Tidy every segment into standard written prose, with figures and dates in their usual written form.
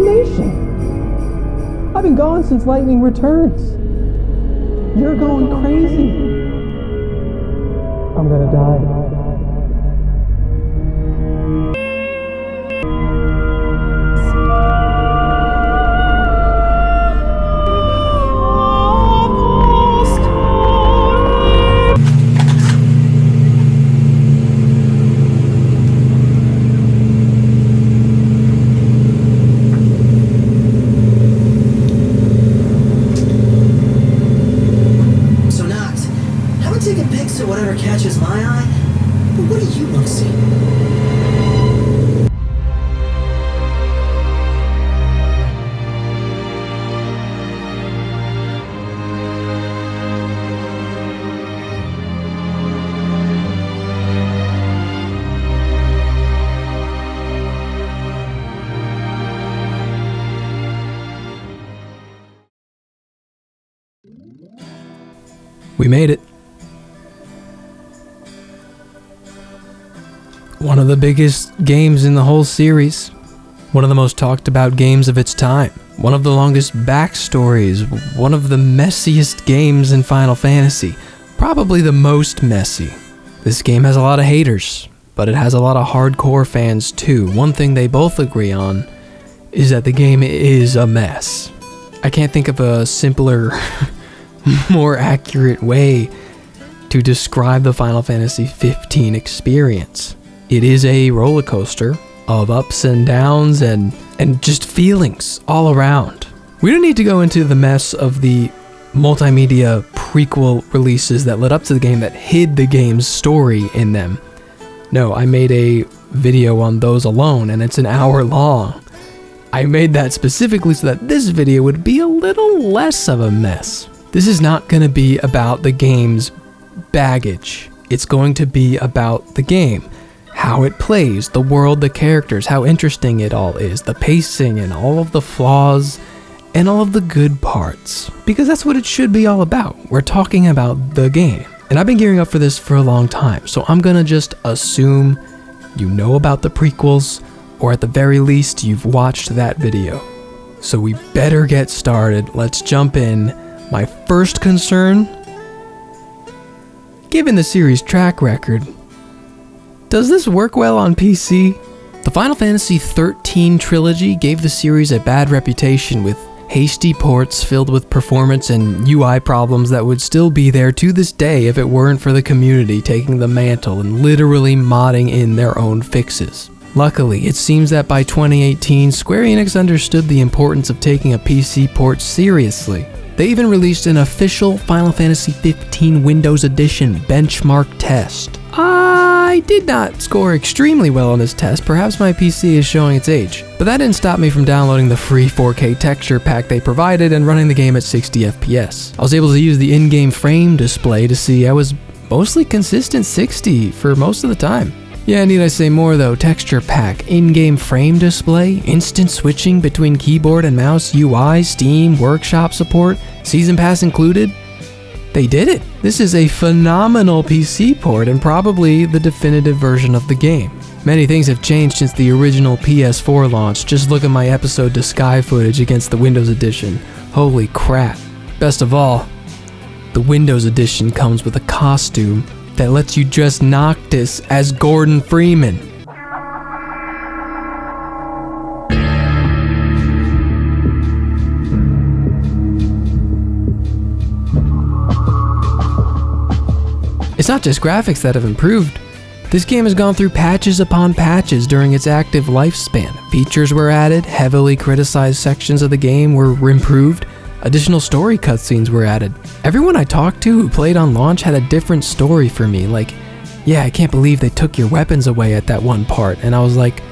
hallucination. I've been gone since Lightning Returns. You're going crazy. I'm gonna die. Catches my eye, but what do you want to see? We made it. One of the biggest games in the whole series. One of the most talked about games of its time. One of the longest backstories. One of the messiest games in Final Fantasy. Probably the most messy. This game has a lot of haters, but it has a lot of hardcore fans too. One thing they both agree on is that the game is a mess. I can't think of a simpler, more accurate way to describe the Final Fantasy XV experience. It is a roller coaster of ups and downs and just feelings all around. We don't need to go into the mess of the multimedia prequel releases that led up to the game that hid the game's story in them. No, I made a video on those alone, and it's an hour long. I made that specifically so that this video would be a little less of a mess. This is not going to be about the game's baggage. It's going to be about the game. How it plays, the world, the characters, how interesting it all is, the pacing and all of the flaws and all of the good parts. Because that's what it should be all about. We're talking about the game. And I've been gearing up for this for a long time, so I'm gonna just assume you know about the prequels, or at the very least, you've watched that video. So we better get started. Let's jump in. My first concern, given the series' track record, does this work well on PC? The Final Fantasy XIII trilogy gave the series a bad reputation with hasty ports filled with performance and UI problems that would still be there to this day if it weren't for the community taking the mantle and literally modding in their own fixes. Luckily, it seems that by 2018, Square Enix understood the importance of taking a PC port seriously. They even released an official Final Fantasy XV Windows Edition benchmark test. I did not score extremely well on this test, perhaps my PC is showing its age. But that didn't stop me from downloading the free 4K texture pack they provided and running the game at 60 FPS. I was able to use the in-game frame display to see I was mostly consistent 60 for most of the time. Yeah, need I say more though, texture pack, in-game frame display, instant switching between keyboard and mouse, UI, Steam, Workshop support, Season Pass included. They did it! This is a phenomenal PC port and probably the definitive version of the game. Many things have changed since the original PS4 launch. Just look at my episode to Sky footage against the Windows Edition. Holy crap. Best of all, the Windows Edition comes with a costume that lets you dress Noctis as Gordon Freeman. It's not just graphics that have improved. This game has gone through patches upon patches during its active lifespan. Features were added, heavily criticized sections of the game were improved, additional story cutscenes were added. Everyone I talked to who played on launch had a different story for me, like, yeah, I can't believe they took your weapons away at that one part, and I was like,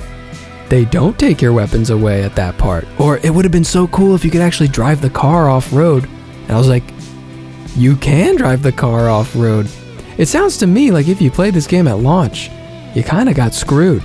they don't take your weapons away at that part. Or it would have been so cool if you could actually drive the car off-road, and I was like, you can drive the car off-road. It sounds to me like if you played this game at launch, you kinda got screwed.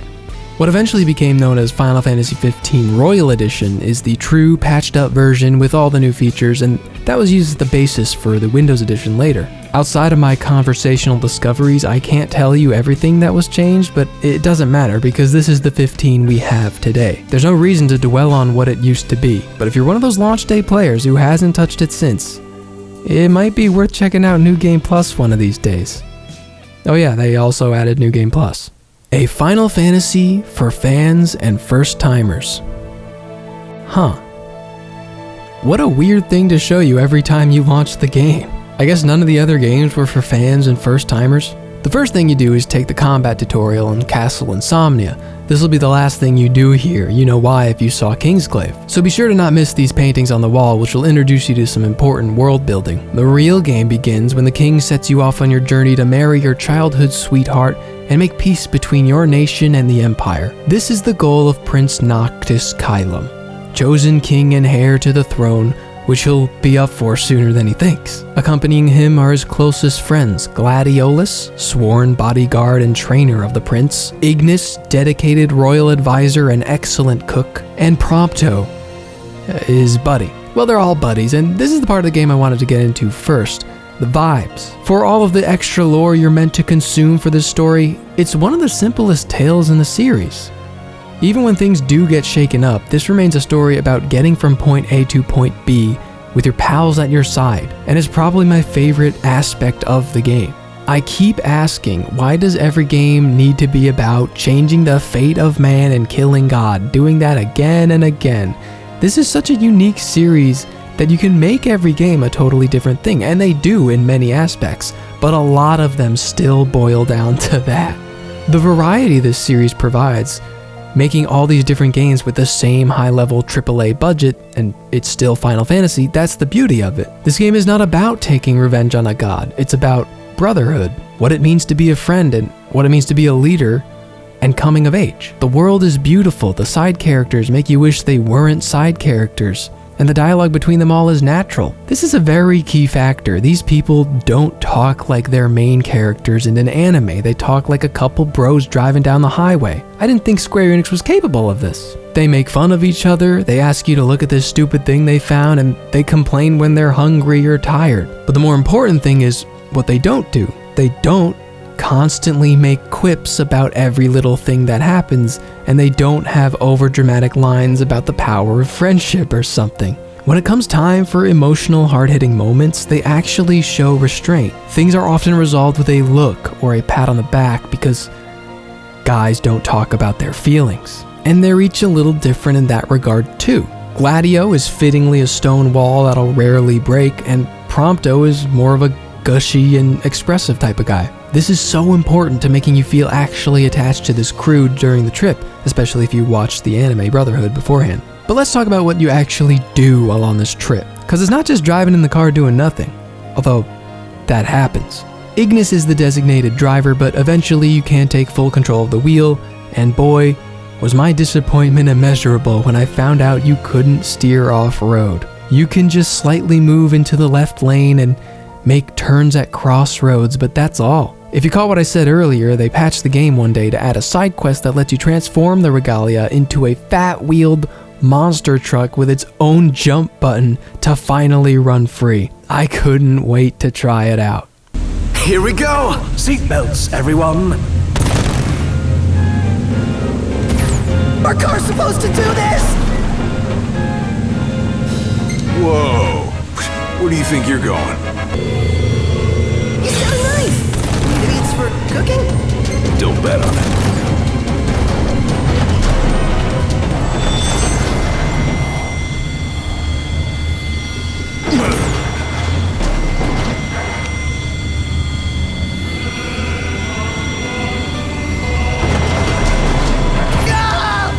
What eventually became known as Final Fantasy XV Royal Edition is the true patched up version with all the new features, and that was used as the basis for the Windows Edition later. Outside of my conversational discoveries, I can't tell you everything that was changed, but it doesn't matter because this is the 15 we have today. There's no reason to dwell on what it used to be, but if you're one of those launch day players who hasn't touched it since, it might be worth checking out New Game Plus one of these days. Oh yeah, they also added New Game Plus. A Final Fantasy for fans and first-timers. Huh. What a weird thing to show you every time you launch the game. I guess none of the other games were for fans and first-timers. The first thing you do is take the combat tutorial in Castle Insomnia. This will be the last thing you do here, you know why if you saw Kingsglaive. So be sure to not miss these paintings on the wall, which will introduce you to some important world building. The real game begins when the king sets you off on your journey to marry your childhood sweetheart and make peace between your nation and the Empire. This is the goal of Prince Noctis Kylum, chosen king and heir to the throne, which he'll be up for sooner than he thinks. Accompanying him are his closest friends, Gladiolus, sworn bodyguard and trainer of the prince, Ignis, dedicated royal advisor and excellent cook, and Prompto, his buddy. Well, they're all buddies, and this is the part of the game I wanted to get into first, the vibes. For all of the extra lore you're meant to consume for this story, it's one of the simplest tales in the series. Even when things do get shaken up, this remains a story about getting from point A to point B with your pals at your side, and is probably my favorite aspect of the game. I keep asking, why does every game need to be about changing the fate of man and killing God, doing that again and again? This is such a unique series that you can make every game a totally different thing, and they do in many aspects, but a lot of them still boil down to that. The variety this series provides, making all these different games with the same high-level AAA budget, and it's still Final Fantasy, that's the beauty of it. This game is not about taking revenge on a god, it's about brotherhood, what it means to be a friend and what it means to be a leader, and coming of age. The world is beautiful, the side characters make you wish they weren't side characters, and the dialogue between them all is natural. This is a very key factor. These people don't talk like they're main characters in an anime. They talk like a couple bros driving down the highway. I didn't think Square Enix was capable of this. They make fun of each other, they ask you to look at this stupid thing they found, and they complain when they're hungry or tired. But the more important thing is what they don't do. They don't constantly make quips about every little thing that happens, and they don't have overdramatic lines about the power of friendship or something. When it comes time for emotional, hard-hitting moments, they actually show restraint. Things are often resolved with a look or a pat on the back because guys don't talk about their feelings. And they're each a little different in that regard too. Gladio is fittingly a stone wall that'll rarely break, and Prompto is more of a gushy and expressive type of guy. This is so important to making you feel actually attached to this crew during the trip, especially if you watched the anime Brotherhood beforehand. But let's talk about what you actually do while on this trip, because it's not just driving in the car doing nothing, although that happens. Ignis is the designated driver, but eventually you can take full control of the wheel, and boy, was my disappointment immeasurable when I found out you couldn't steer off-road. You can just slightly move into the left lane and make turns at crossroads, but that's all. If you caught what I said earlier, they patched the game one day to add a side quest that lets you transform the Regalia into a fat-wheeled monster truck with its own jump button to finally run free. I couldn't wait to try it out. Here we go! Seatbelts, everyone! Our car's supposed to do this! Whoa! Where do you think you're going? He's got a knife! Maybe it's for cooking? Don't bet on it.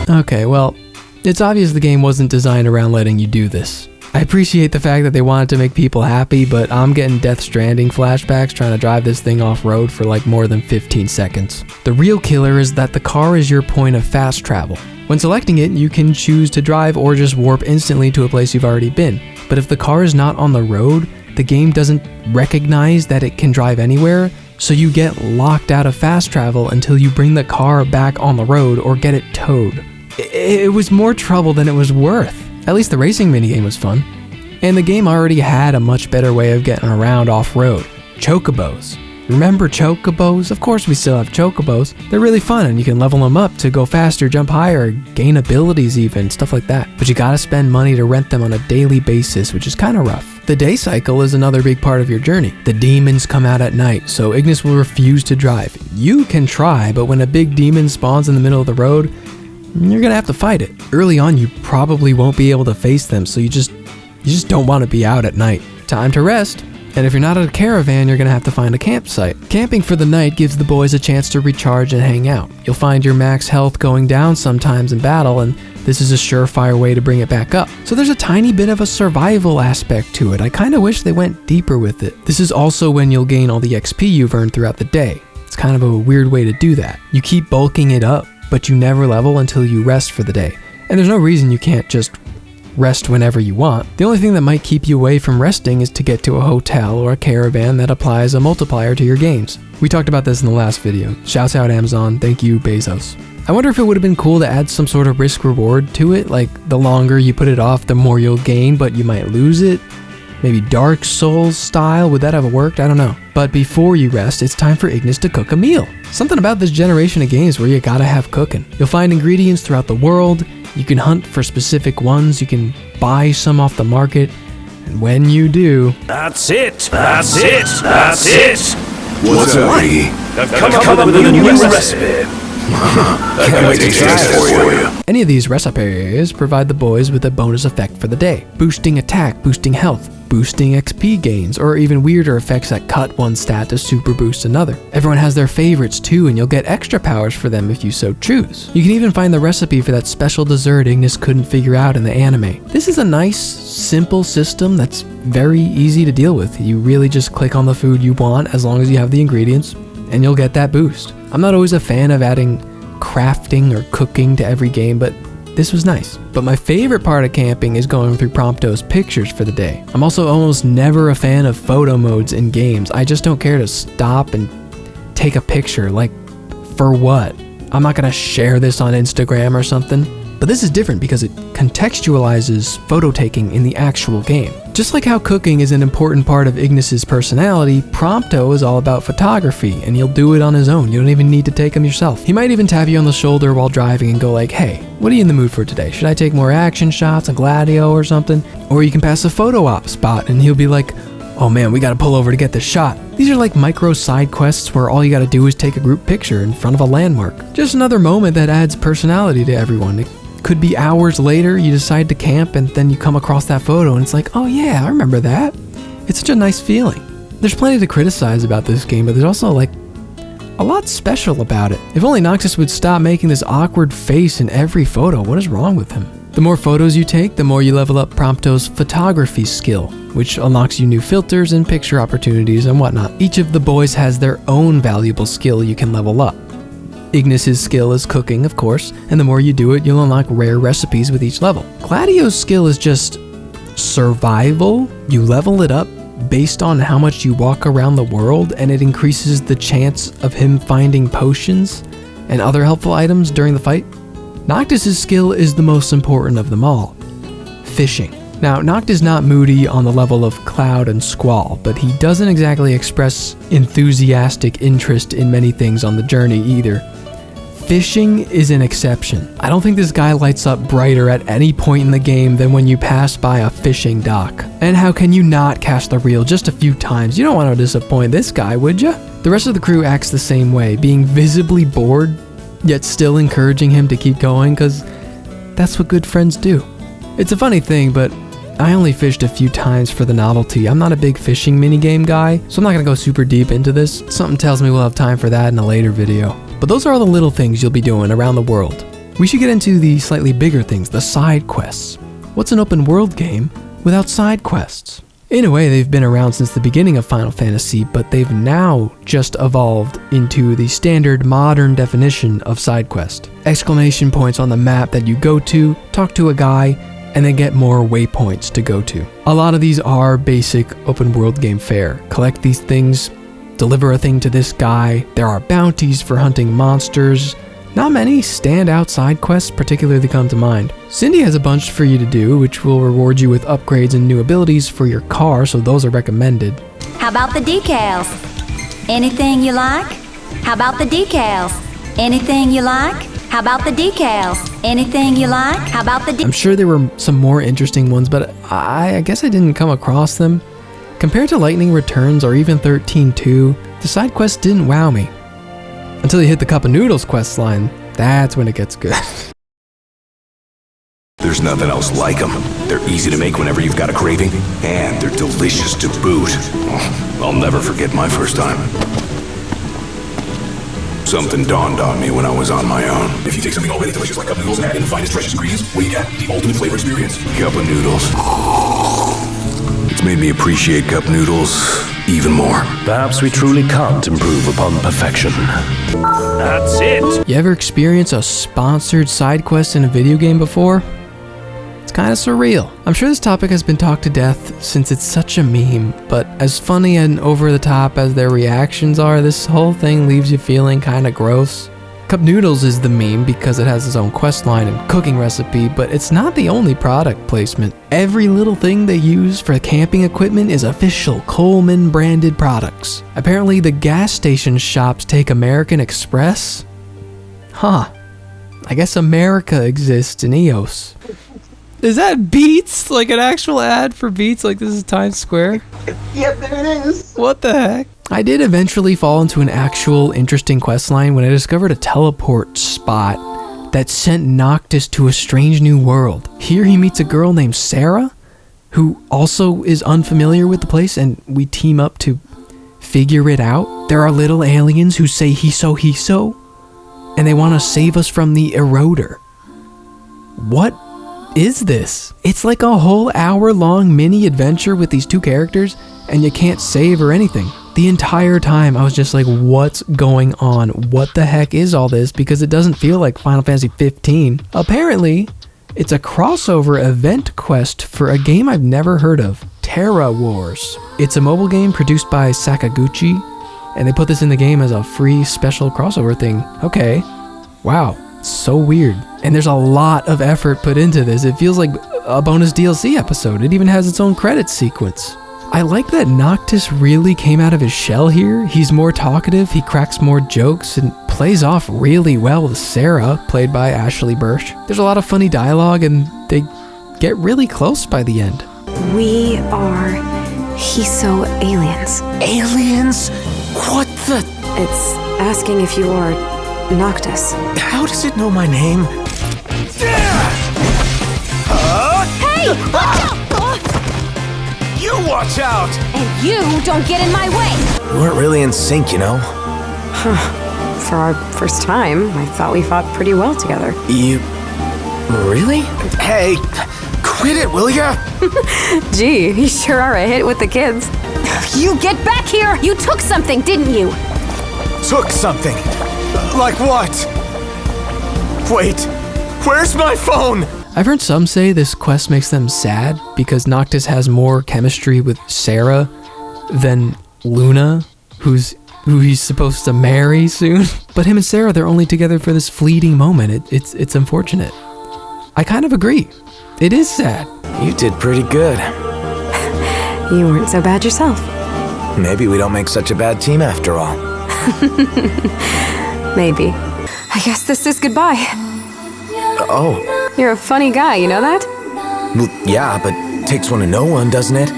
Okay, well, it's obvious the game wasn't designed around letting you do this. I appreciate the fact that they wanted to make people happy, but I'm getting Death Stranding flashbacks trying to drive this thing off-road for like more than 15 seconds. The real killer is that the car is your point of fast travel. When selecting it, you can choose to drive or just warp instantly to a place you've already been. But if the car is not on the road, the game doesn't recognize that it can drive anywhere, so you get locked out of fast travel until you bring the car back on the road or get it towed. It was more trouble than it was worth. At least the racing minigame was fun. And the game already had a much better way of getting around off-road. chocobos. Remember chocobos? Of course we still have chocobos. They're really fun and you can level them up to go faster, jump higher, gain abilities even, stuff like that. But you gotta spend money to rent them on a daily basis, which is kinda rough. The day cycle is another big part of your journey. The demons come out at night, so Ignis will refuse to drive. You can try, but when a big demon spawns in the middle of the road, you're gonna have to fight it. Early on, you probably won't be able to face them, so you just don't want to be out at night. Time to rest. And if you're not at a caravan, you're gonna have to find a campsite. Camping for the night gives the boys a chance to recharge and hang out. You'll find your max health going down sometimes in battle, and this is a surefire way to bring it back up. So there's a tiny bit of a survival aspect to it. I kinda wish they went deeper with it. This is also when you'll gain all the XP you've earned throughout the day. It's kind of a weird way to do that. You keep bulking it up, but you never level until you rest for the day. And there's no reason you can't just rest whenever you want. The only thing that might keep you away from resting is to get to a hotel or a caravan that applies a multiplier to your gains. We talked about this in the last video. Shouts out Amazon, thank you Bezos. I wonder if it would have been cool to add some sort of risk reward to it, like the longer you put it off, the more you'll gain, but you might lose it. Maybe Dark Souls style, would that have worked? I don't know. But before you rest, it's time for Ignis to cook a meal. Something about this generation of games where you gotta have cooking. You'll find ingredients throughout the world, you can hunt for specific ones, you can buy some off the market, and when you do... That's it! That's it! That's it! What's up, Iggy? I've come up with a new recipe. Can't wait to test it for you. Any of these recipes provide the boys with a bonus effect for the day. Boosting attack, boosting health, boosting XP gains, or even weirder effects that cut one stat to super boost another. Everyone has their favorites too, and you'll get extra powers for them if you so choose. You can even find the recipe for that special dessert Ignis couldn't figure out in the anime. This is a nice, simple system that's very easy to deal with. You really just click on the food you want as long as you have the ingredients, and you'll get that boost. I'm not always a fan of adding crafting or cooking to every game, but this was nice. But my favorite part of camping is going through Prompto's pictures for the day. I'm also almost never a fan of photo modes in games. I just don't care to stop and take a picture. Like, for what? I'm not gonna share this on Instagram or something. But this is different because it contextualizes photo taking in the actual game. Just like how cooking is an important part of Ignis's personality, Prompto is all about photography, and he'll do it on his own. You don't even need to take him yourself. He might even tap you on the shoulder while driving and go like, hey, what are you in the mood for today? Should I take more action shots, a Gladio or something? Or you can pass a photo op spot and he'll be like, oh man, we gotta pull over to get this shot. These are like micro side quests where all you gotta do is take a group picture in front of a landmark. Just another moment that adds personality to everyone. It could be hours later, you decide to camp and then you come across that photo and it's like, oh yeah, I remember that. It's such a nice feeling. There's plenty to criticize about this game, but there's also like a lot special about it. If only Noctis would stop making this awkward face in every photo. What is wrong with him? The more photos you take, the more you level up Prompto's photography skill, which unlocks you new filters and picture opportunities and whatnot. Each of the boys has their own valuable skill you can level up. Ignis's skill is cooking, of course, and the more you do it, you'll unlock rare recipes with each level. Gladio's skill is just survival. You level it up based on how much you walk around the world, and it increases the chance of him finding potions and other helpful items during the fight. Noctis's skill is the most important of them all, fishing. Now, Noctis is not moody on the level of Cloud and Squall, but he doesn't exactly express enthusiastic interest in many things on the journey either. Fishing is an exception. I don't think this guy lights up brighter at any point in the game than when you pass by a fishing dock. And how can you not cast the reel just a few times? You don't want to disappoint this guy, would ya? The rest of the crew acts the same way, being visibly bored, yet still encouraging him to keep going, because that's what good friends do. It's a funny thing, but I only fished a few times for the novelty. I'm not a big fishing minigame guy, so I'm not gonna go super deep into this. Something tells me we'll have time for that in a later video. But those are all the little things you'll be doing around the world. We should get into the slightly bigger things, the side quests. What's an open world game without side quests? In a way, they've been around since the beginning of Final Fantasy, but they've now just evolved into the standard modern definition of side quest. Exclamation points on the map that you go to, talk to a guy, and then get more waypoints to go to. A lot of these are basic open world game fare. Collect these things, deliver a thing to this guy. There are bounties for hunting monsters. Not many standout side quests particularly come to mind. Cindy has a bunch for you to do, which will reward you with upgrades and new abilities for your car, so those are recommended. How How about the decals? Anything you like? How about the decals? Anything you like? How about the decals? Anything you like? How about the I'm sure there were some more interesting ones, but I guess I didn't come across them. Compared to Lightning Returns or even 13-2, the side quests didn't wow me. Until you hit the Cup of Noodles quest line, that's when it gets good. There's nothing else like them. They're easy to make whenever you've got a craving, and they're delicious to boot. I'll never forget my first time. Something dawned on me when I was on my own. If you take something already delicious like cup noodles and add in the finest, freshest ingredients, what do you get? The ultimate flavor experience. Cup of noodles. It's made me appreciate cup noodles even more. Perhaps we truly can't improve upon perfection. That's it! You ever experience a sponsored side quest in a video game before? It's kind of surreal. I'm sure this topic has been talked to death since it's such a meme, but as funny and over the top as their reactions are, this whole thing leaves you feeling kind of gross. Cup Noodles is the meme because it has its own quest line and cooking recipe, but it's not the only product placement. Every little thing they use for camping equipment is official Coleman branded products. Apparently the gas station shops take American Express? Huh. I guess America exists in EOS. Is that Beats? Like an actual ad for Beats? Like this is Times Square? Yep, there it is. What the heck? I did eventually fall into an actual interesting questline when I discovered a teleport spot that sent Noctis to a strange new world. Here he meets a girl named Sarah, who also is unfamiliar with the place, and we team up to figure it out. There are little aliens who say hiso, and they want to save us from the eroder. What is this? It's like a whole hour-long mini adventure with these two characters, and you can't save or anything. The entire time I was just like, what's going on? What the heck is all this? Because it doesn't feel like Final Fantasy 15. Apparently, it's a crossover event quest for a game I've never heard of, Terra Wars. It's a mobile game produced by Sakaguchi, and they put this in the game as a free special crossover thing. Okay, wow, so weird. And there's a lot of effort put into this. It feels like a bonus DLC episode. It even has its own credits sequence. I like that Noctis really came out of his shell here. He's more talkative, he cracks more jokes, and plays off really well with Sarah, played by Ashley Burch. There's a lot of funny dialogue, and they get really close by the end. We are Hiso aliens. Aliens? What the? It's asking if you are Noctis. How does it know my name? Hey! Watch out! You watch out! And you don't get in my way! We weren't really in sync, you know? For our first time, I thought we fought pretty well together. You... really? Hey, quit it, will ya? Gee, you sure are a hit with the kids. You get back here! You took something, didn't you? Took something? Like what? Wait, where's my phone? I've heard some say this quest makes them sad because Noctis has more chemistry with Sarah than Luna, who he's supposed to marry soon. But him and Sarah, they're only together for this fleeting moment. It's unfortunate. I kind of agree. It is sad. You did pretty good. You weren't so bad yourself. Maybe we don't make such a bad team after all. Maybe. I guess this is goodbye. Oh. You're a funny guy, you know that? Well, yeah, but takes one to know one, doesn't it?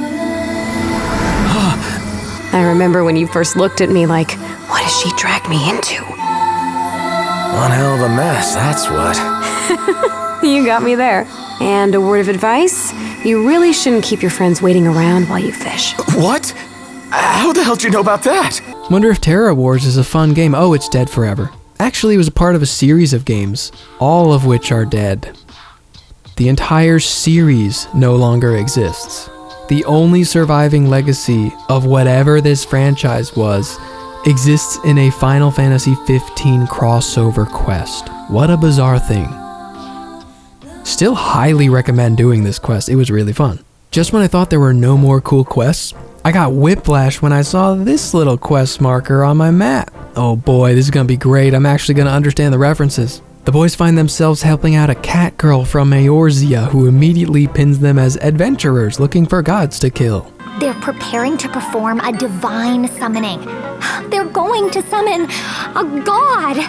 I remember when you first looked at me like, what has she dragged me into? One hell of a mess, that's what. You got me there. And a word of advice, you really shouldn't keep your friends waiting around while you fish. What? How the hell did you know about that? Wonder if Terra Wars is a fun game. Oh, it's dead forever. Actually, it was a part of a series of games, all of which are dead. The entire series no longer exists. The only surviving legacy of whatever this franchise was exists in a Final Fantasy 15 crossover quest. What a bizarre thing. Still highly recommend doing this quest. It was really fun. Just when I thought there were no more cool quests, I got whiplash when I saw this little quest marker on my map. Oh boy, this is gonna be great. I'm actually gonna understand the references. The boys find themselves helping out a cat girl from Eorzea who immediately pins them as adventurers looking for gods to kill. There They're preparing to perform a divine summoning. They're going to summon a god.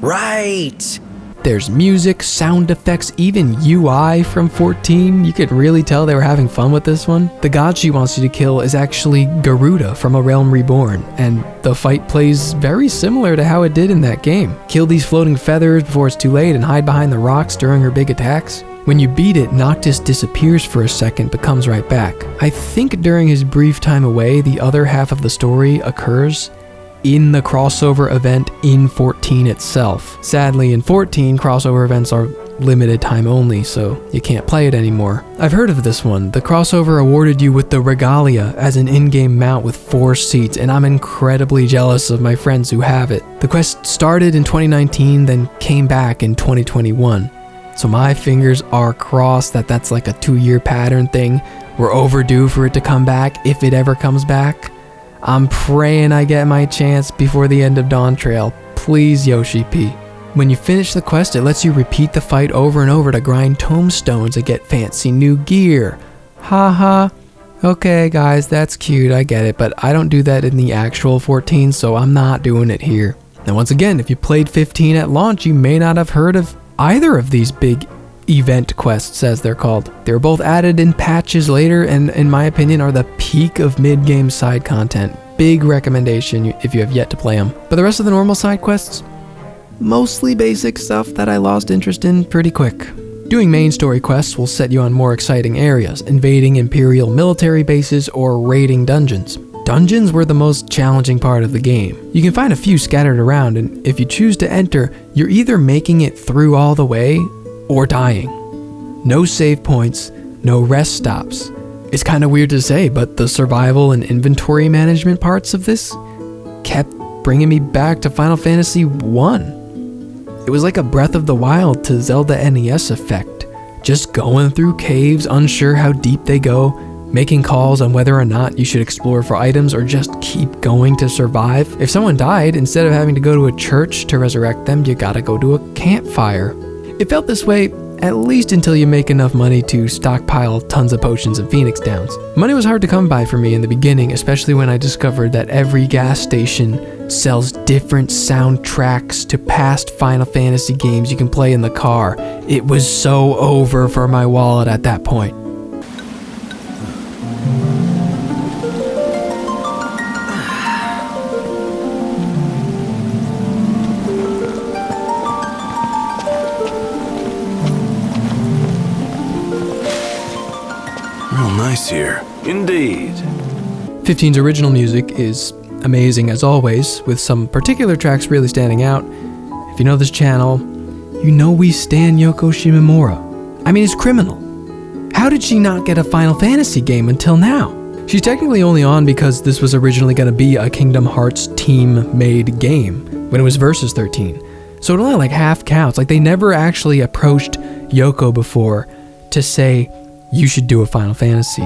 Right. There's music, sound effects, even UI from 14. You could really tell they were having fun with this one. The god she wants you to kill is actually Garuda from A Realm Reborn, and the fight plays very similar to how it did in that game. Kill these floating feathers before it's too late and hide behind the rocks during her big attacks. When you beat it, Noctis disappears for a second but comes right back. I think during his brief time away, the other half of the story occurs in the crossover event in 14 itself. Sadly, in 14, crossover events are limited time only, so you can't play it anymore. I've heard of this one. The crossover awarded you with the Regalia as an in-game mount with 4 seats, and I'm incredibly jealous of my friends who have it. The quest started in 2019, then came back in 2021. So my fingers are crossed that that's like a 2-year pattern thing. We're overdue for it to come back, if it ever comes back. I'm praying I get my chance before the end of Dawn Trail. Please, Yoshi P. When you finish the quest, it lets you repeat the fight over and over to grind tomestones and get fancy new gear. Haha. Okay, guys, that's cute, I get it, but I don't do that in the actual 14, so I'm not doing it here. Now, once again, if you played 15 at launch, you may not have heard of either of these big event quests, as they're called. They were both added in patches later, and in my opinion are the peak of mid-game side content. Big recommendation if you have yet to play them. But the rest of the normal side quests, mostly basic stuff that I lost interest in pretty quick. Doing main story quests will set you on more exciting areas, invading Imperial military bases or raiding dungeons. Dungeons were the most challenging part of the game. You can find a few scattered around, and if you choose to enter, you're either making it through all the way or dying. No save points, no rest stops. It's kind of weird to say, but the survival and inventory management parts of this kept bringing me back to Final Fantasy I. It was like a Breath of the Wild to Zelda NES effect. Just going through caves, unsure how deep they go, making calls on whether or not you should explore for items or just keep going to survive. If someone died, instead of having to go to a church to resurrect them, you gotta go to a campfire. It felt this way at least until you make enough money to stockpile tons of potions and Phoenix Downs. Money was hard to come by for me in the beginning, especially when I discovered that every gas station sells different soundtracks to past Final Fantasy games you can play in the car. It was so over for my wallet at that point. Nice here. Indeed. 15's original music is amazing as always, with some particular tracks really standing out. If you know this channel, you know we stan Yoko Shimomura. I mean, it's criminal. How did she not get a Final Fantasy game until now? She's technically only on because this was originally going to be a Kingdom Hearts team-made game when it was Versus 13. So it only like half counts. Like, they never actually approached Yoko before to say, you should do a Final Fantasy.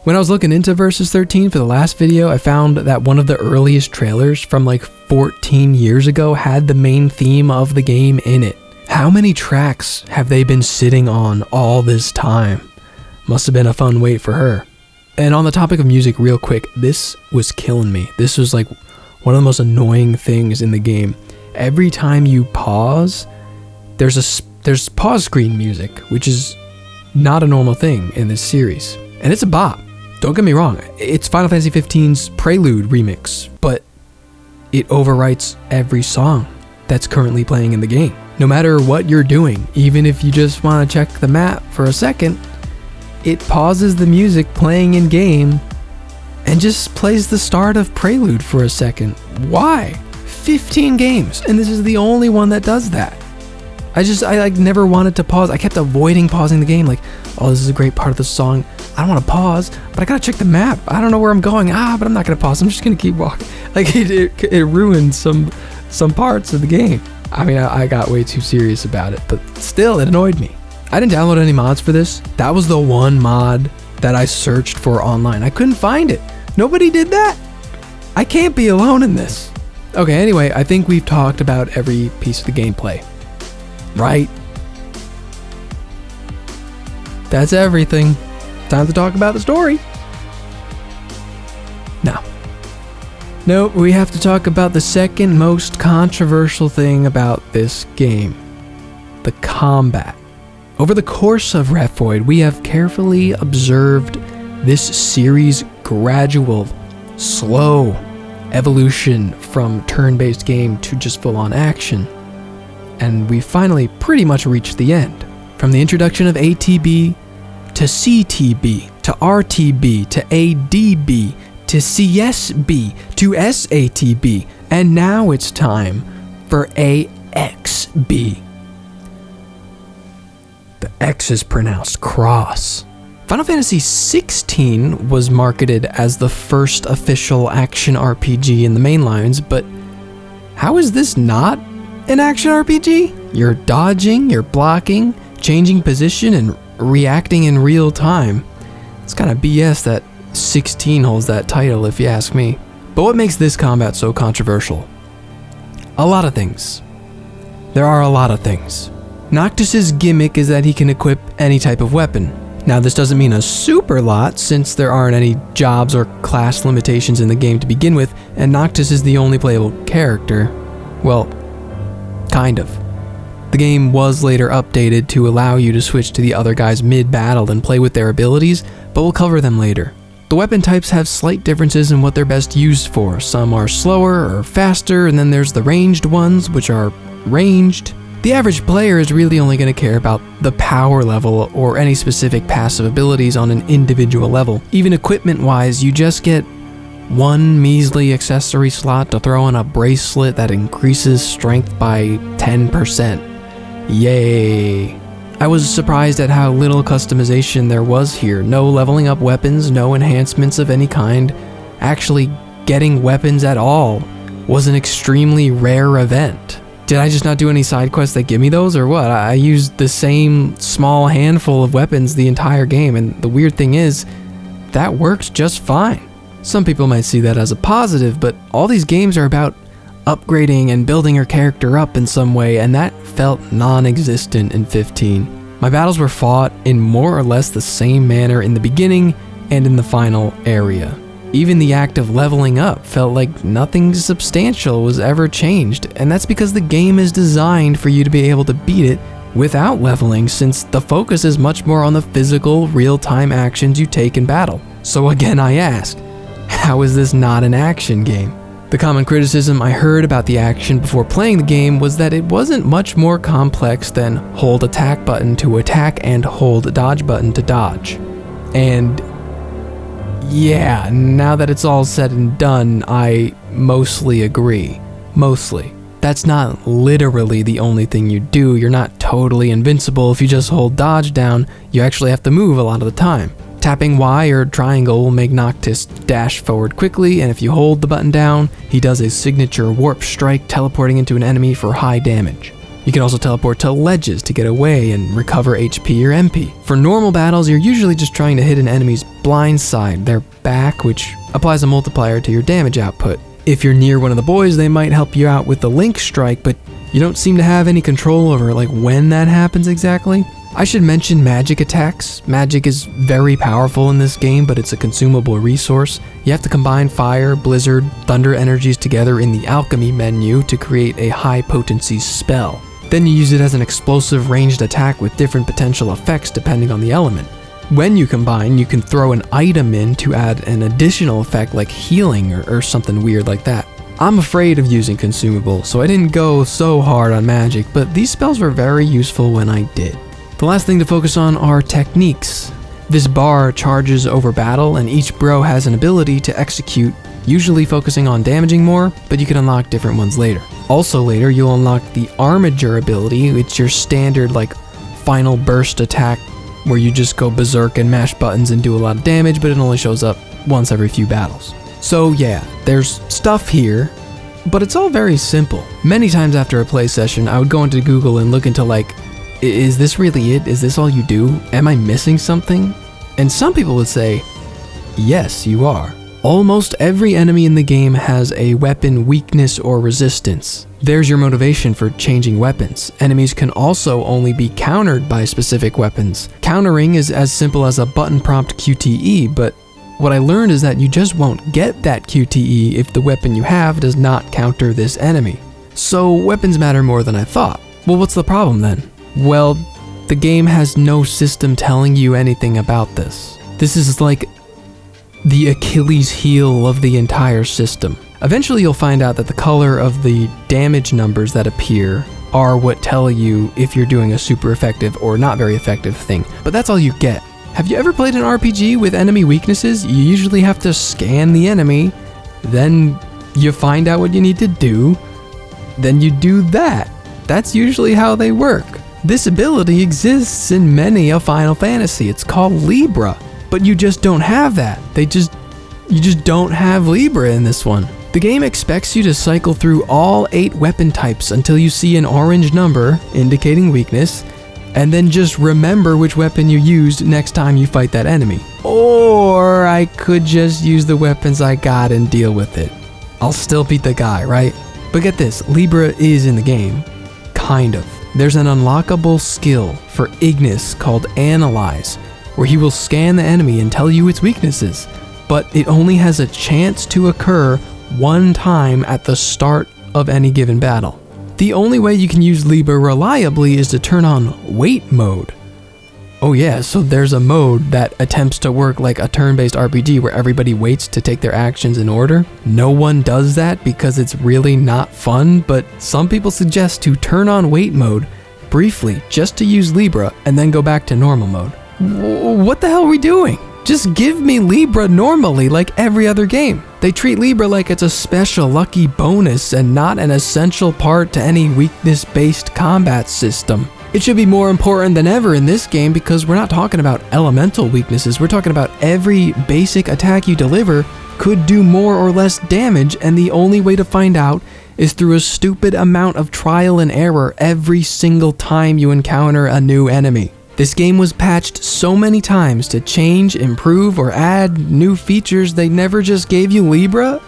When I was looking into Versus 13 for the last video, I found that one of the earliest trailers from like 14 years ago had the main theme of the game in it. How many tracks have they been sitting on all this time? Must have been a fun wait for her. And on the topic of music real quick, this was killing me. This was like one of the most annoying things in the game. Every time you pause, there's pause screen music, which is not a normal thing in this series. And it's a bop. Don't get me wrong, it's Final Fantasy XV's Prelude remix, but it overwrites every song that's currently playing in the game. No matter what you're doing, even if you just want to check the map for a second, it pauses the music playing in game and just plays the start of Prelude for a second. Why? 15 games, and this is the only one that does that. I like never wanted to pause. I kept avoiding pausing the game, like, oh, this is a great part of the song. I don't want to pause, but I gotta check the map. I don't know where I'm going. But I'm not gonna pause. I'm just gonna keep walking. Like, it ruined some parts of the game. I mean, I got way too serious about it, but still, it annoyed me. I didn't download any mods for this. That was the one mod that I searched for online. I couldn't find it. Nobody did that. I can't be alone in this. Okay, anyway, I think we've talked about every piece of the gameplay. right? That's everything. Time to talk about the story. No. Nope, we have to talk about the second most controversial thing about this game. The combat. Over the course of REFFOID, we have carefully observed this series' gradual, slow evolution from turn-based game to just full-on action. And we finally pretty much reached the end. From the introduction of ATB to CTB to RTB to ADB to CSB to SATB, and now it's time for AXB. The X is pronounced cross. Final Fantasy XVI was marketed as the first official action RPG in the mainlines, but how is this not an action RPG? You're dodging, you're blocking, changing position, and reacting in real time. It's kind of BS that 16 holds that title, if you ask me. But what makes this combat so controversial? A lot of things. There are a lot of things. Noctis's gimmick is that he can equip any type of weapon. Now, this doesn't mean a super lot, since there aren't any jobs or class limitations in the game to begin with, and Noctis is the only playable character. Well, kind of. The game was later updated to allow you to switch to the other guys mid-battle and play with their abilities, but we'll cover them later. The weapon types have slight differences in what they're best used for. Some are slower or faster, and then there's the ranged ones, which are ranged. The average player is really only going to care about the power level or any specific passive abilities on an individual level. Even equipment-wise, you just get one measly accessory slot to throw on a bracelet that increases strength by 10%. Yay! I was surprised at how little customization there was here. No leveling up weapons, no enhancements of any kind. Actually, getting weapons at all was an extremely rare event. Did I just not do any side quests that give me those, or what? I used the same small handful of weapons the entire game, and the weird thing is, that works just fine. Some people might see that as a positive, but all these games are about upgrading and building your character up in some way, and that felt non-existent in 15. My battles were fought in more or less the same manner in the beginning and in the final area. Even the act of leveling up felt like nothing substantial was ever changed, and that's because the game is designed for you to be able to beat it without leveling, since the focus is much more on the physical, real-time actions you take in battle. So again, I ask, how is this not an action game? The common criticism I heard about the action before playing the game was that it wasn't much more complex than hold attack button to attack and hold dodge button to dodge. And yeah, now that it's all said and done, I mostly agree. Mostly. That's not literally the only thing you do. You're not totally invincible if you just hold dodge down. You actually have to move a lot of the time. Tapping Y or triangle will make Noctis dash forward quickly, and if you hold the button down, he does his signature warp strike, teleporting into an enemy for high damage. You can also teleport to ledges to get away and recover HP or MP. For normal battles, you're usually just trying to hit an enemy's blind side, their back, which applies a multiplier to your damage output. If you're near one of the boys, they might help you out with the link strike, but you don't seem to have any control over when that happens exactly. I should mention magic attacks. Magic is very powerful in this game, but it's a consumable resource. You have to combine fire, blizzard, thunder energies together in the alchemy menu to create a high potency spell. Then you use it as an explosive ranged attack with different potential effects depending on the element. When you combine, you can throw an item in to add an additional effect like healing or something weird like that. I'm afraid of using consumables, so I didn't go so hard on magic, but these spells were very useful when I did. The last thing to focus on are techniques. This bar charges over battle, and each bro has an ability to execute, usually focusing on damaging more, but you can unlock different ones later. Also later, you'll unlock the Armiger ability, which is your standard final burst attack, where you just go berserk and mash buttons and do a lot of damage, but it only shows up once every few battles. So yeah, there's stuff here, but it's all very simple. Many times after a play session, I would go into Google and look into is this really it? Is this all you do? Am I missing something? And some people would say, yes, you are. Almost every enemy in the game has a weapon weakness or resistance. There's your motivation for changing weapons. Enemies can also only be countered by specific weapons. Countering is as simple as a button prompt QTE, but what I learned is that you just won't get that QTE if the weapon you have does not counter this enemy. So weapons matter more than I thought. Well, what's the problem then? Well, the game has no system telling you anything about this. This is like the Achilles heel of the entire system. Eventually you'll find out that the color of the damage numbers that appear are what tell you if you're doing a super effective or not very effective thing, but that's all you get. Have you ever played an RPG with enemy weaknesses? You usually have to scan the enemy, then you find out what you need to do, then you do that. That's usually how they work. This ability exists in many a Final Fantasy. It's called Libra. But you just don't have that. You just don't have Libra in this one. The game expects you to cycle through all 8 weapon types until you see an orange number indicating weakness, and then just remember which weapon you used next time you fight that enemy. Or I could just use the weapons I got and deal with it. I'll still beat the guy, right? But get this, Libra is in the game. Kind of. There's an unlockable skill for Ignis called Analyze, where he will scan the enemy and tell you its weaknesses, but it only has a chance to occur one time at the start of any given battle. The only way you can use Libra reliably is to turn on wait mode. Oh yeah, so there's a mode that attempts to work like a turn-based RPG where everybody waits to take their actions in order. No one does that because it's really not fun, but some people suggest to turn on wait mode briefly just to use Libra and then go back to normal mode. What the hell are we doing? Just give me Libra normally like every other game. They treat Libra like it's a special lucky bonus and not an essential part to any weakness-based combat system. It should be more important than ever in this game because we're not talking about elemental weaknesses, we're talking about every basic attack you deliver could do more or less damage, and the only way to find out is through a stupid amount of trial and error every single time you encounter a new enemy. This game was patched so many times to change, improve, or add new features they never just gave you Libra?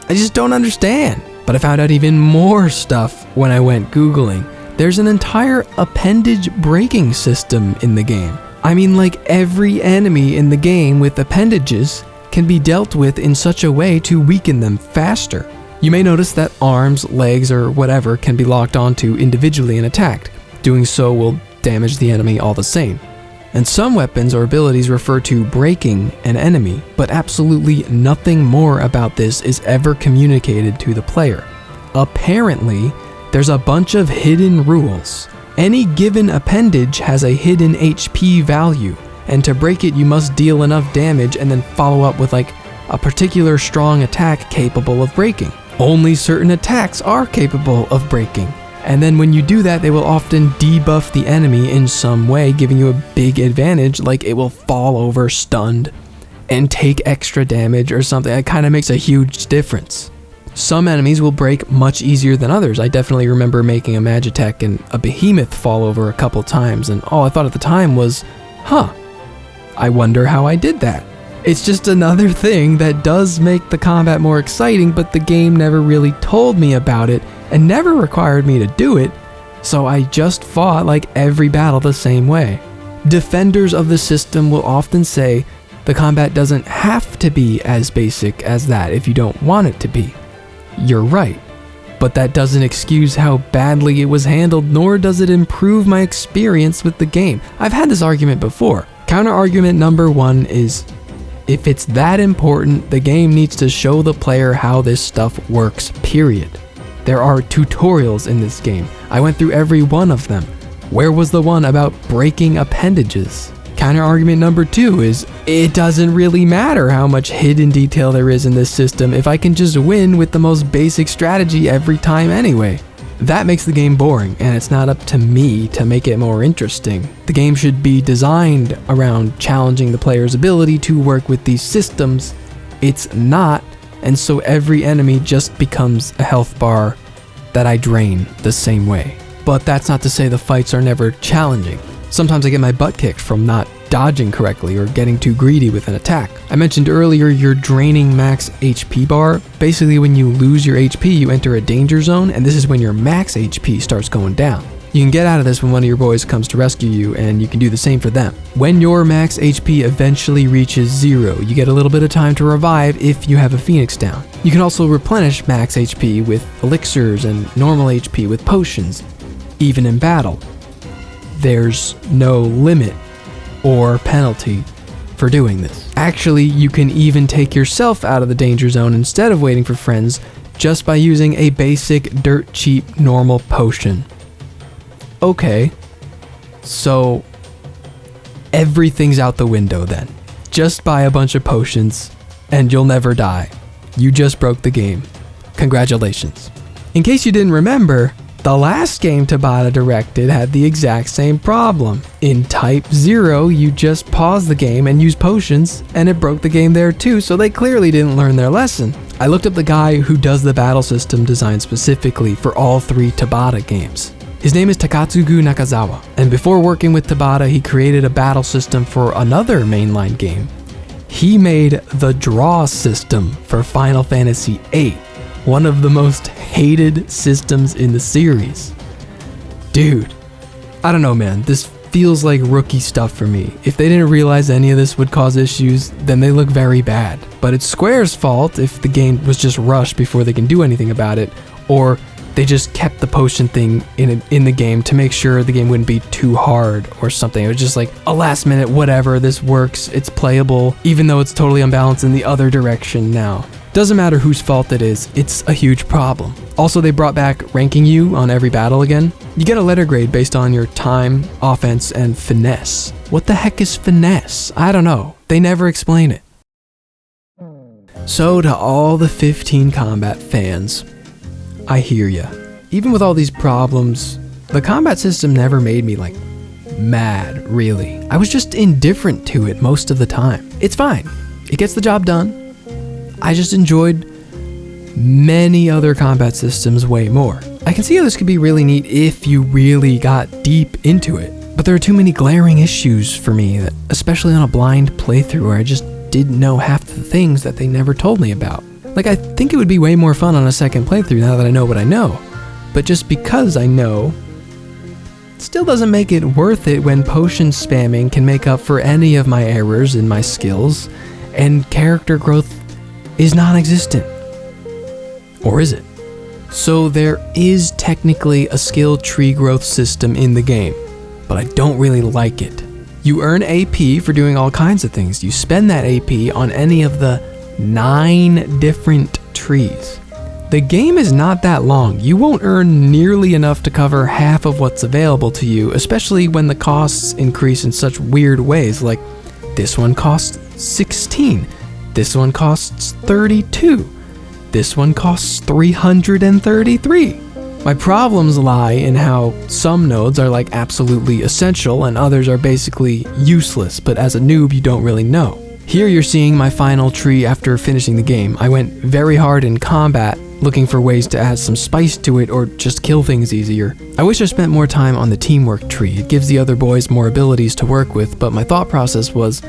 I just don't understand. But I found out even more stuff when I went Googling. There's an entire appendage breaking system in the game. I mean, like every enemy in the game with appendages can be dealt with in such a way to weaken them faster. You may notice that arms, legs, or whatever can be locked onto individually and attacked. Doing so will damage the enemy all the same. And some weapons or abilities refer to breaking an enemy, but absolutely nothing more about this is ever communicated to the player. Apparently, there's a bunch of hidden rules. Any given appendage has a hidden HP value, and to break it you must deal enough damage and then follow up with like a particular strong attack capable of breaking. Only certain attacks are capable of breaking. And then when you do that, they will often debuff the enemy in some way, giving you a big advantage, like it will fall over stunned and take extra damage or something. It kind of makes a huge difference. Some enemies will break much easier than others. I definitely remember making a Magitech and a Behemoth fall over a couple times, and all I thought at the time was, I wonder how I did that. It's just another thing that does make the combat more exciting, but the game never really told me about it and never required me to do it, so I just fought like every battle the same way. Defenders of the system will often say the combat doesn't have to be as basic as that if you don't want it to be. You're right, but that doesn't excuse how badly it was handled, nor does it improve my experience with the game. I've had this argument before. Counter argument number 1 is, if it's that important, the game needs to show the player how this stuff works, period. There are tutorials in this game. I went through every one of them. Where was the one about breaking appendages? Counter argument number 2 is, it doesn't really matter how much hidden detail there is in this system if I can just win with the most basic strategy every time anyway. That makes the game boring, and it's not up to me to make it more interesting. The game should be designed around challenging the player's ability to work with these systems. It's not, and so every enemy just becomes a health bar that I drain the same way. But that's not to say the fights are never challenging. Sometimes I get my butt kicked from not dodging correctly or getting too greedy with an attack. I mentioned earlier you're draining max HP bar. Basically, when you lose your HP, you enter a danger zone, and this is when your max HP starts going down. You can get out of this when one of your boys comes to rescue you, and you can do the same for them. When your max HP eventually reaches 0, you get a little bit of time to revive if you have a Phoenix down. You can also replenish max HP with elixirs and normal HP with potions, even in battle. There's no limit or penalty for doing this. Actually, you can even take yourself out of the danger zone instead of waiting for friends just by using a basic dirt cheap normal potion. Okay, so everything's out the window then. Just buy a bunch of potions and you'll never die. You just broke the game. Congratulations. In case you didn't remember, the last game Tabata directed had the exact same problem. In Type 0, you just pause the game and use potions, and it broke the game there too, so they clearly didn't learn their lesson. I looked up the guy who does the battle system design specifically for all 3 Tabata games. His name is Takatsugu Nakazawa, and before working with Tabata, he created a battle system for another mainline game. He made the draw system for Final Fantasy VIII. One of the most hated systems in the series. Dude, I don't know, man. This feels like rookie stuff for me. If they didn't realize any of this would cause issues, then they look very bad. But it's Square's fault if the game was just rushed before they can do anything about it, or they just kept the potion thing in the game to make sure the game wouldn't be too hard or something. It was just like a last minute, whatever, this works, it's playable, even though it's totally unbalanced in the other direction now. Doesn't matter whose fault it is, it's a huge problem. Also, they brought back ranking you on every battle again. You get a letter grade based on your time, offense, and finesse. What the heck is finesse? I don't know. They never explain it. So to all the 15 combat fans, I hear ya. Even with all these problems, the combat system never made me like mad, really. I was just indifferent to it most of the time. It's fine. It gets the job done. I just enjoyed many other combat systems way more. I can see how this could be really neat if you really got deep into it, but there are too many glaring issues for me, that, especially on a blind playthrough where I just didn't know half the things that they never told me about. Like, I think it would be way more fun on a second playthrough now that I know what I know, but just because I know, still doesn't make it worth it when potion spamming can make up for any of my errors in my skills, and character growth is non-existent. Or is it? So there is technically a skill tree growth system in the game, but I don't really like it. You earn AP for doing all kinds of things. You spend that AP on any of the 9 different trees. The game is not that long. You won't earn nearly enough to cover half of what's available to you, especially when the costs increase in such weird ways, like this one costs 16. This one costs 32. This one costs 333. My problems lie in how some nodes are like absolutely essential and others are basically useless, but as a noob you don't really know. Here you're seeing my final tree after finishing the game. I went very hard in combat, looking for ways to add some spice to it or just kill things easier. I wish I spent more time on the teamwork tree. It gives the other boys more abilities to work with, but my thought process was,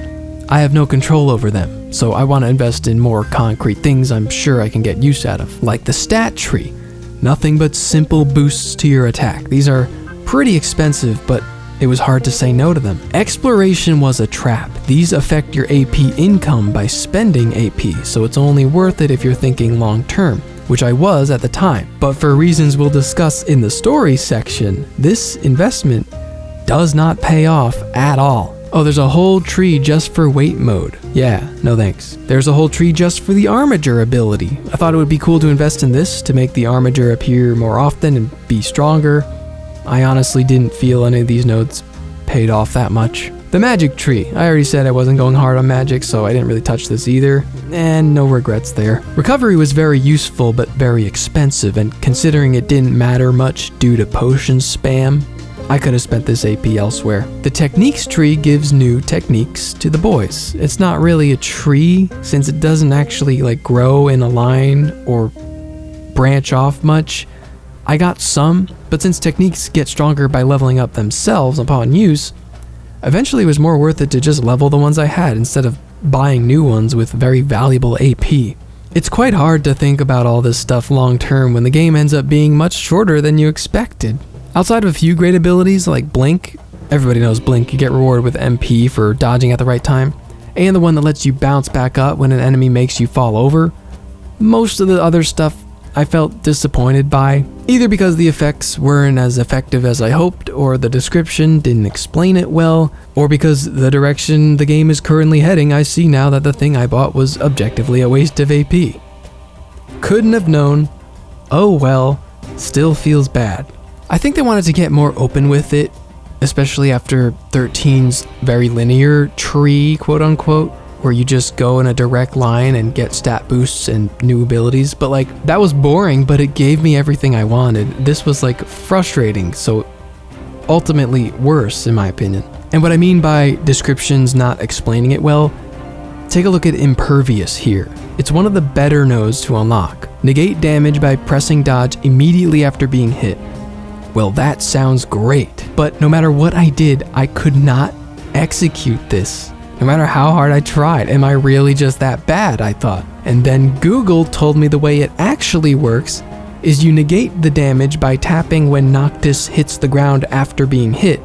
I have no control over them, so I want to invest in more concrete things I'm sure I can get use out of, like the stat tree. Nothing but simple boosts to your attack. These are pretty expensive, but it was hard to say no to them. Exploration was a trap. These affect your AP income by spending AP, so it's only worth it if you're thinking long term, which I was at the time. But for reasons we'll discuss in the story section, this investment does not pay off at all. Oh, there's a whole tree just for weight mode. Yeah, no thanks. There's a whole tree just for the Armiger ability. I thought it would be cool to invest in this to make the Armiger appear more often and be stronger. I honestly didn't feel any of these nodes paid off that much. The magic tree. I already said I wasn't going hard on magic, so I didn't really touch this either. And no regrets there. Recovery was very useful, but very expensive, and considering it didn't matter much due to potion spam, I could have spent this AP elsewhere. The techniques tree gives new techniques to the boys. It's not really a tree, since it doesn't actually like grow in a line or branch off much. I got some, but since techniques get stronger by leveling up themselves upon use, Eventually it was more worth it to just level the ones I had instead of buying new ones with very valuable AP. It's quite hard to think about all this stuff long term when the game ends up being much shorter than you expected. Outside of a few great abilities like Blink, everybody knows Blink, you get rewarded with MP for dodging at the right time, and the one that lets you bounce back up when an enemy makes you fall over, most of the other stuff I felt disappointed by, either because the effects weren't as effective as I hoped, or the description didn't explain it well, or because the direction the game is currently heading, I see now that the thing I bought was objectively a waste of AP. Couldn't have known. Oh well, still feels bad. I think they wanted to get more open with it, especially after 13's very linear tree, quote unquote, where you just go in a direct line and get stat boosts and new abilities, but like, that was boring, but it gave me everything I wanted. This was like frustrating, so ultimately worse in my opinion. And what I mean by descriptions not explaining it well, take a look at Impervious here. It's one of the better nodes to unlock. Negate damage by pressing dodge immediately after being hit. Well, that sounds great, but no matter what I did, I could not execute this. No matter how hard I tried. Am I really just that bad, I thought. And then Google told me the way it actually works is you negate the damage by tapping when Noctis hits the ground after being hit,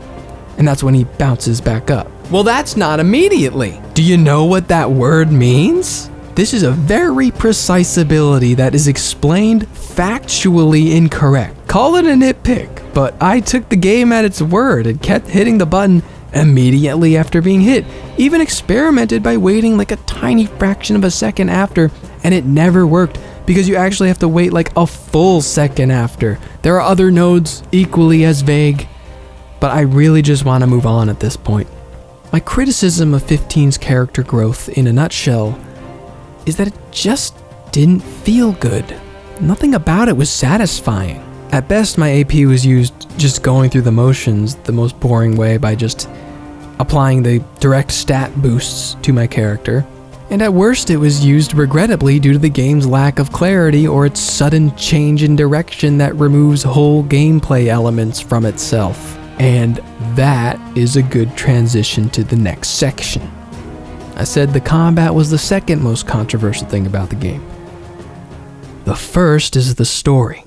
and that's when he bounces back up. Well, that's not immediately. Do you know what that word means? This is a very precise ability that is explained factually incorrect. Call it a nitpick, but I took the game at its word and kept hitting the button immediately after being hit, even experimented by waiting like a tiny fraction of a second after, and it never worked because you actually have to wait like a full second after. There are other nodes equally as vague, but I really just want to move on at this point. My criticism of 15's character growth in a nutshell is that it just didn't feel good. Nothing about it was satisfying. At best, my AP was used just going through the motions the most boring way by just applying the direct stat boosts to my character. And at worst, it was used regrettably due to the game's lack of clarity or its sudden change in direction that removes whole gameplay elements from itself. And that is a good transition to the next section. I said the combat was the second most controversial thing about the game. The first is the story.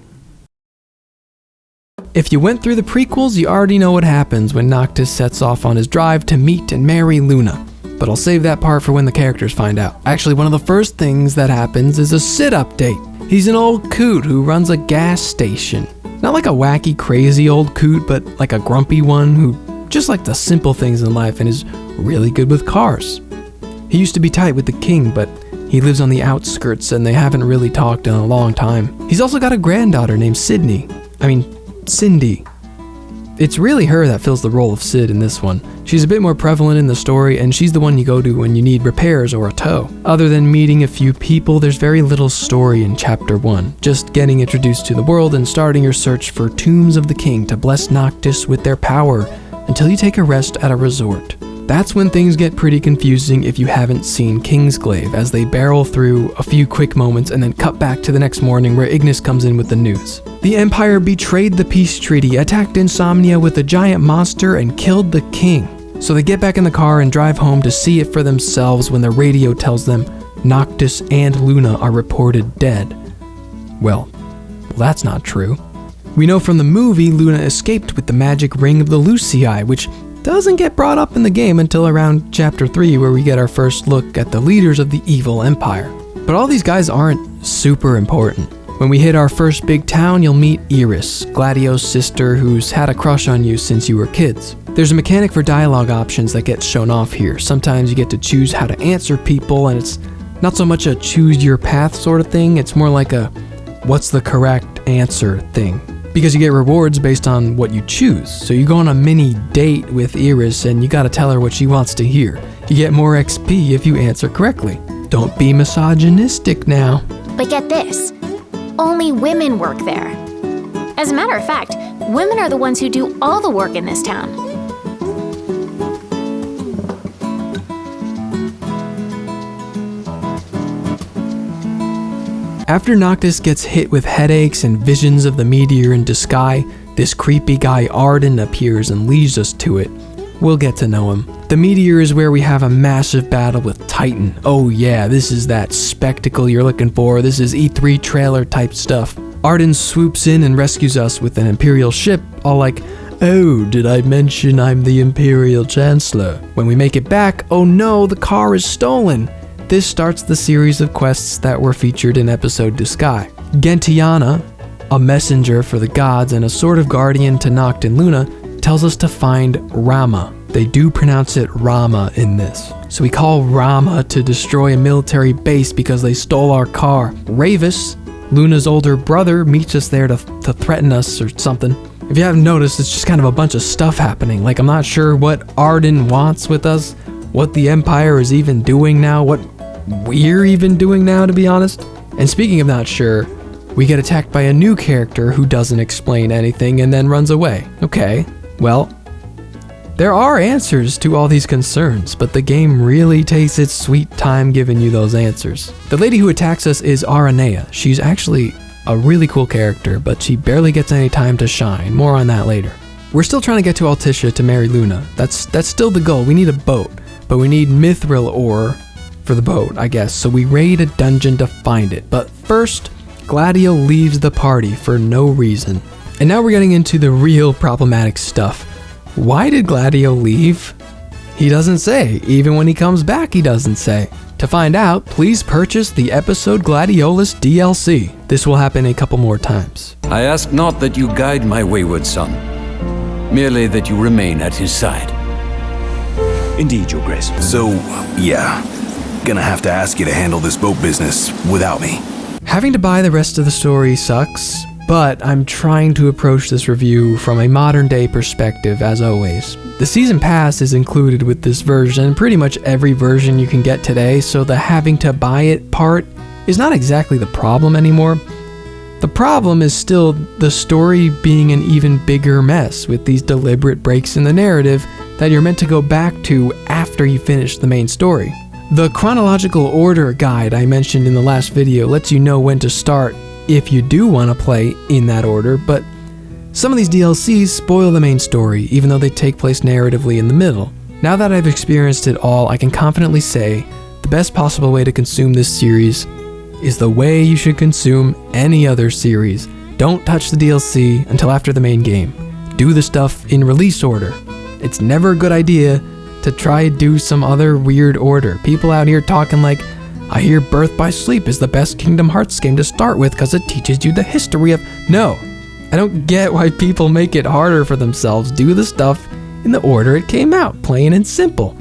If you went through the prequels, you already know what happens when Noctis sets off on his drive to meet and marry Luna. But I'll save that part for when the characters find out. Actually, one of the first things that happens is a Sid update. He's an old coot who runs a gas station. Not like a wacky, crazy old coot, but like a grumpy one who just likes the simple things in life and is really good with cars. He used to be tight with the king, but he lives on the outskirts and they haven't really talked in a long time. He's also got a granddaughter named Cindy. It's really her that fills the role of Sid in this one. She's a bit more prevalent in the story, and she's the one you go to when you need repairs or a tow. Other than meeting a few people, there's very little story in Chapter 1, just getting introduced to the world and starting your search for Tombs of the King to bless Noctis with their power until you take a rest at a resort. That's when things get pretty confusing if you haven't seen Kingsglaive, as they barrel through a few quick moments and then cut back to the next morning where Ignis comes in with the news. The Empire betrayed the peace treaty, attacked Insomnia with a giant monster, and killed the king. So they get back in the car and drive home to see it for themselves when the radio tells them Noctis and Luna are reported dead. Well, that's not true. We know from the movie Luna escaped with the magic ring of the Lucii, which doesn't get brought up in the game until around Chapter 3, where we get our first look at the leaders of the evil empire. But all these guys aren't super important. When we hit our first big town, you'll meet Iris, Gladiolus' sister, who's had a crush on you since you were kids. There's a mechanic for dialogue options that gets shown off here. Sometimes you get to choose how to answer people, and it's not so much a choose your path sort of thing, it's more like a what's the correct answer thing. Because you get rewards based on what you choose. So you go on a mini date with Iris and you gotta tell her what she wants to hear. You get more XP if you answer correctly. Don't be misogynistic now. But get this, only women work there. As a matter of fact, women are the ones who do all the work in this town. After Noctis gets hit with headaches and visions of the meteor in the sky, this creepy guy Ardyn appears and leads us to it. we'll get to know him. The meteor is where we have a massive battle with Titan. Oh yeah, this is that spectacle you're looking for. This is E3 trailer type stuff. Ardyn swoops in and rescues us with an Imperial ship, all like, "Oh, did I mention I'm the Imperial Chancellor?" When we make it back, oh no, the car is stolen. This starts the series of quests that were featured in episode Disguise. Gentiana, a messenger for the gods and a sort of guardian to Noct and Luna, tells us to find Rama. They do pronounce it Rama in this. So we call Rama to destroy a military base because they stole our car. Ravis, Luna's older brother, meets us there to threaten us or something. If you haven't noticed, it's just kind of a bunch of stuff happening. Like, I'm not sure what Ardyn wants with us, what the Empire is even doing now, what we're even doing now, to be honest. And speaking of not sure, we get attacked by a new character who doesn't explain anything and then runs away. Okay, well, there are answers to all these concerns, but the game really takes its sweet time giving you those answers. The lady who attacks us is Aranea. She's actually a really cool character, but she barely gets any time to shine. More on that later. We're still trying to get to Altissia to marry Luna. That's still the goal. We need a boat, but we need mithril ore for the boat, I guess, so we raid a dungeon to find it. But first, Gladio leaves the party for no reason. And now we're getting into the real problematic stuff. Why did Gladio leave? He doesn't say. Even when he comes back, he doesn't say. To find out, please purchase the episode Gladiolus DLC. This will happen a couple more times. I ask not that you guide my wayward son, merely that you remain at his side. Indeed, Your Grace. So, yeah, gonna have to ask you to handle this boat business without me. Having to buy the rest of the story sucks, but I'm trying to approach this review from a modern day perspective as always. The season pass is included with this version, pretty much every version you can get today, so the having to buy it part is not exactly the problem anymore. The problem is still the story being an even bigger mess with these deliberate breaks in the narrative that you're meant to go back to after you finish the main story. The chronological order guide I mentioned in the last video lets you know when to start if you do want to play in that order, but some of these DLCs spoil the main story, even though they take place narratively in the middle. Now that I've experienced it all, I can confidently say the best possible way to consume this series is the way you should consume any other series. Don't touch the DLC until after the main game. Do the stuff in release order. It's never a good idea to try to do some other weird order. People out here talking like, I hear Birth by Sleep is the best Kingdom Hearts game to start with because it teaches you the history of... No, I don't get why people make it harder for themselves. Do the stuff in the order it came out, plain and simple.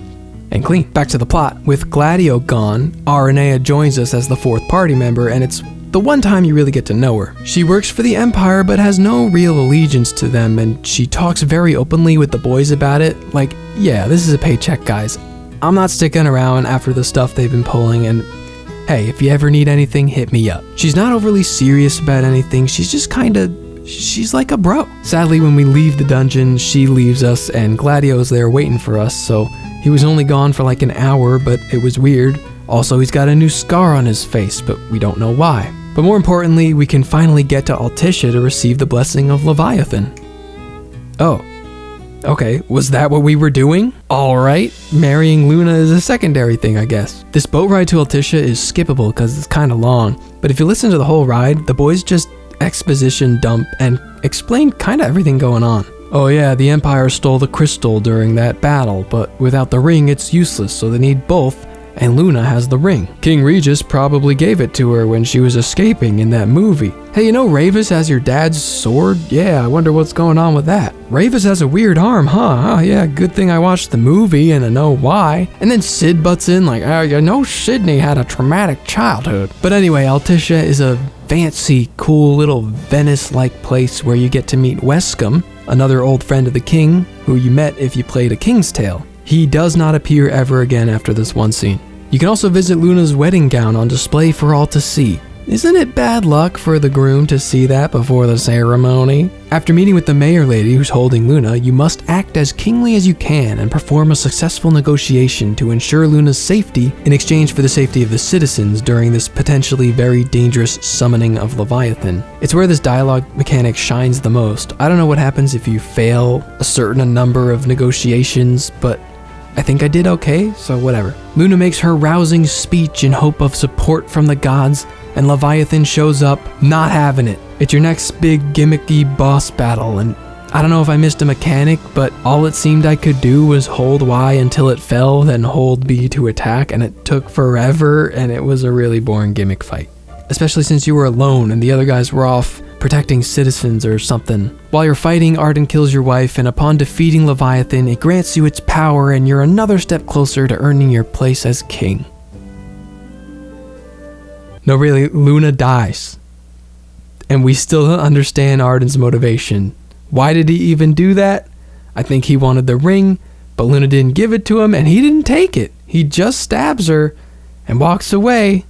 And clean. Back to the plot. With Gladio gone, Aranea joins us as the fourth party member, and it's the one time you really get to know her. She works for the Empire but has no real allegiance to them, and she talks very openly with the boys about it. Like, yeah, this is a paycheck, guys. I'm not sticking around after the stuff they've been pulling, and hey, if you ever need anything, hit me up. She's not overly serious about anything, she's like a bro. Sadly, when we leave the dungeon, she leaves us, and Gladio's there waiting for us, so he was only gone for like an hour, but it was weird. Also, he's got a new scar on his face, but we don't know why. But more importantly, we can finally get to Altissia to receive the blessing of Leviathan. Oh. Okay, was that what we were doing? Alright, marrying Luna is a secondary thing, I guess. This boat ride to Altissia is skippable because it's kind of long, but if you listen to the whole ride, the boys just exposition dump and explain kind of everything going on. Oh yeah, the Empire stole the crystal during that battle, but without the ring it's useless, so they need both, and Luna has the ring. King Regis probably gave it to her when she was escaping in that movie. Hey, you know Ravis has your dad's sword? Yeah, I wonder what's going on with that. Ravis has a weird arm, huh? Yeah, good thing I watched the movie and I know why. And then Sid butts in like, oh, you know Sydney had a traumatic childhood. But anyway, Altissia is a fancy, cool little Venice-like place where you get to meet Wescom, another old friend of the king, who you met if you played A King's Tale. He does not appear ever again after this one scene. You can also visit Luna's wedding gown on display for all to see. Isn't it bad luck for the groom to see that before the ceremony? After meeting with the mayor lady who's holding Luna, you must act as kingly as you can and perform a successful negotiation to ensure Luna's safety in exchange for the safety of the citizens during this potentially very dangerous summoning of Leviathan. It's where this dialogue mechanic shines the most. I don't know what happens if you fail a certain number of negotiations, but I think I did okay, so whatever. Luna makes her rousing speech in hope of support from the gods, and Leviathan shows up, not having it. It's your next big gimmicky boss battle, and I don't know if I missed a mechanic, but all it seemed I could do was hold Y until it fell, then hold B to attack, and it took forever, and it was a really boring gimmick fight. Especially since you were alone and the other guys were off protecting citizens or something. While you're fighting, Ardyn kills your wife, and upon defeating Leviathan, it grants you its power, and you're another step closer to earning your place as king. No, really, Luna dies. And we still don't understand Ardyn's motivation. Why did he even do that? I think he wanted the ring, but Luna didn't give it to him, and he didn't take it. He just stabs her and walks away.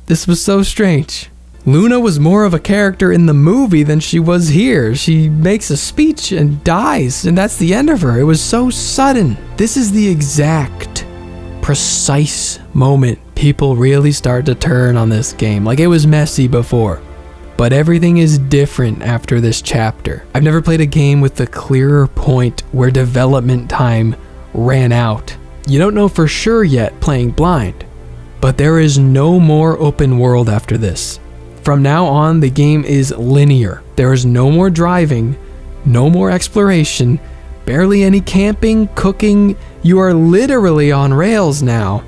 This was so strange. Luna was more of a character in the movie than she was here. She makes a speech and dies, and that's the end of her. It was so sudden. This is the exact, precise moment people really start to turn on this game. Like, it was messy before, but everything is different after this chapter. I've never played a game with a clearer point where development time ran out. You don't know for sure yet playing blind, but there is no more open world after this. From now on, the game is linear. There is no more driving, no more exploration, barely any camping, cooking. You are literally on rails now.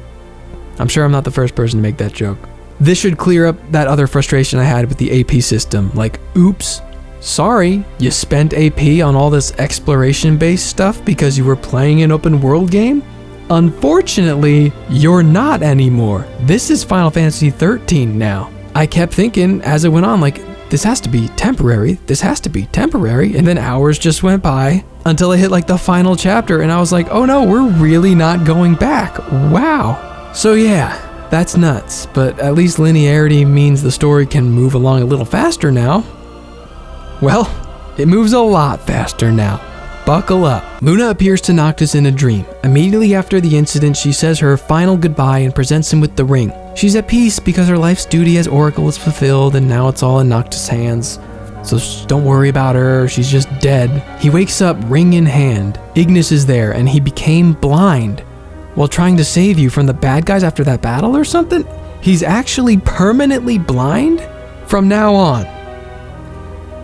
I'm sure I'm not the first person to make that joke. This should clear up that other frustration I had with the AP system. Like, oops, sorry, you spent AP on all this exploration-based stuff because you were playing an open world game? Unfortunately, you're not anymore. This is Final Fantasy 13 now. I kept thinking as it went on, like, this has to be temporary, this has to be temporary, and then hours just went by until I hit like the final chapter, and I was like, oh no, we're really not going back. Wow. So yeah, that's nuts, but at least linearity means the story can move along a little faster now. Well, it moves a lot faster now. Buckle up. Luna appears to Noctis in a dream. Immediately after the incident, she says her final goodbye and presents him with the ring. She's at peace because her life's duty as Oracle is fulfilled, and now it's all in Noctis' hands. So don't worry about her, she's just dead. He wakes up, ring in hand. Ignis is there, and he became blind while trying to save you from the bad guys after that battle or something? He's actually permanently blind from now on.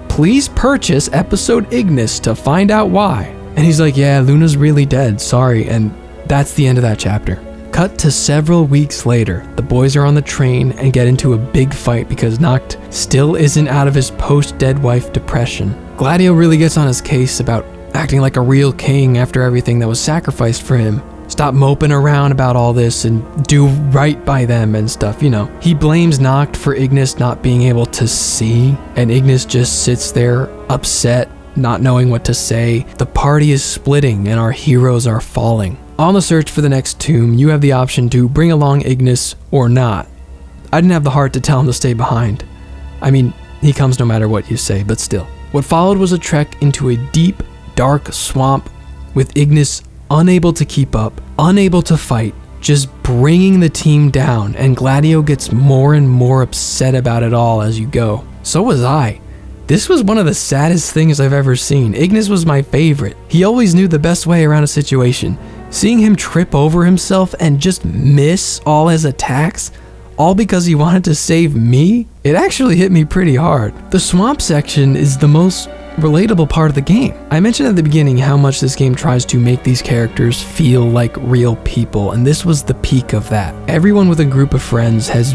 Please purchase episode Ignis to find out why. And he's like, yeah, Luna's really dead, sorry. And that's the end of that chapter. Cut to several weeks later, the boys are on the train and get into a big fight because Noct still isn't out of his post-dead wife depression. Gladio really gets on his case about acting like a real king after everything that was sacrificed for him. Stop moping around about all this and do right by them and stuff, you know. He blames Noct for Ignis not being able to see, and Ignis just sits there upset, not knowing what to say. The party is splitting and our heroes are falling. On the search for the next tomb, you have the option to bring along Ignis or not. I didn't have the heart to tell him to stay behind. I mean, he comes no matter what you say, but still. What followed was a trek into a deep, dark swamp with Ignis unable to keep up, unable to fight, just bringing the team down, and Gladio gets more and more upset about it all as you go. So was I. This was one of the saddest things I've ever seen. Ignis was my favorite. He always knew the best way around a situation. Seeing him trip over himself and just miss all his attacks, all because he wanted to save me, it actually hit me pretty hard. The swamp section is the most relatable part of the game. I mentioned at the beginning how much this game tries to make these characters feel like real people, and this was the peak of that. Everyone with a group of friends has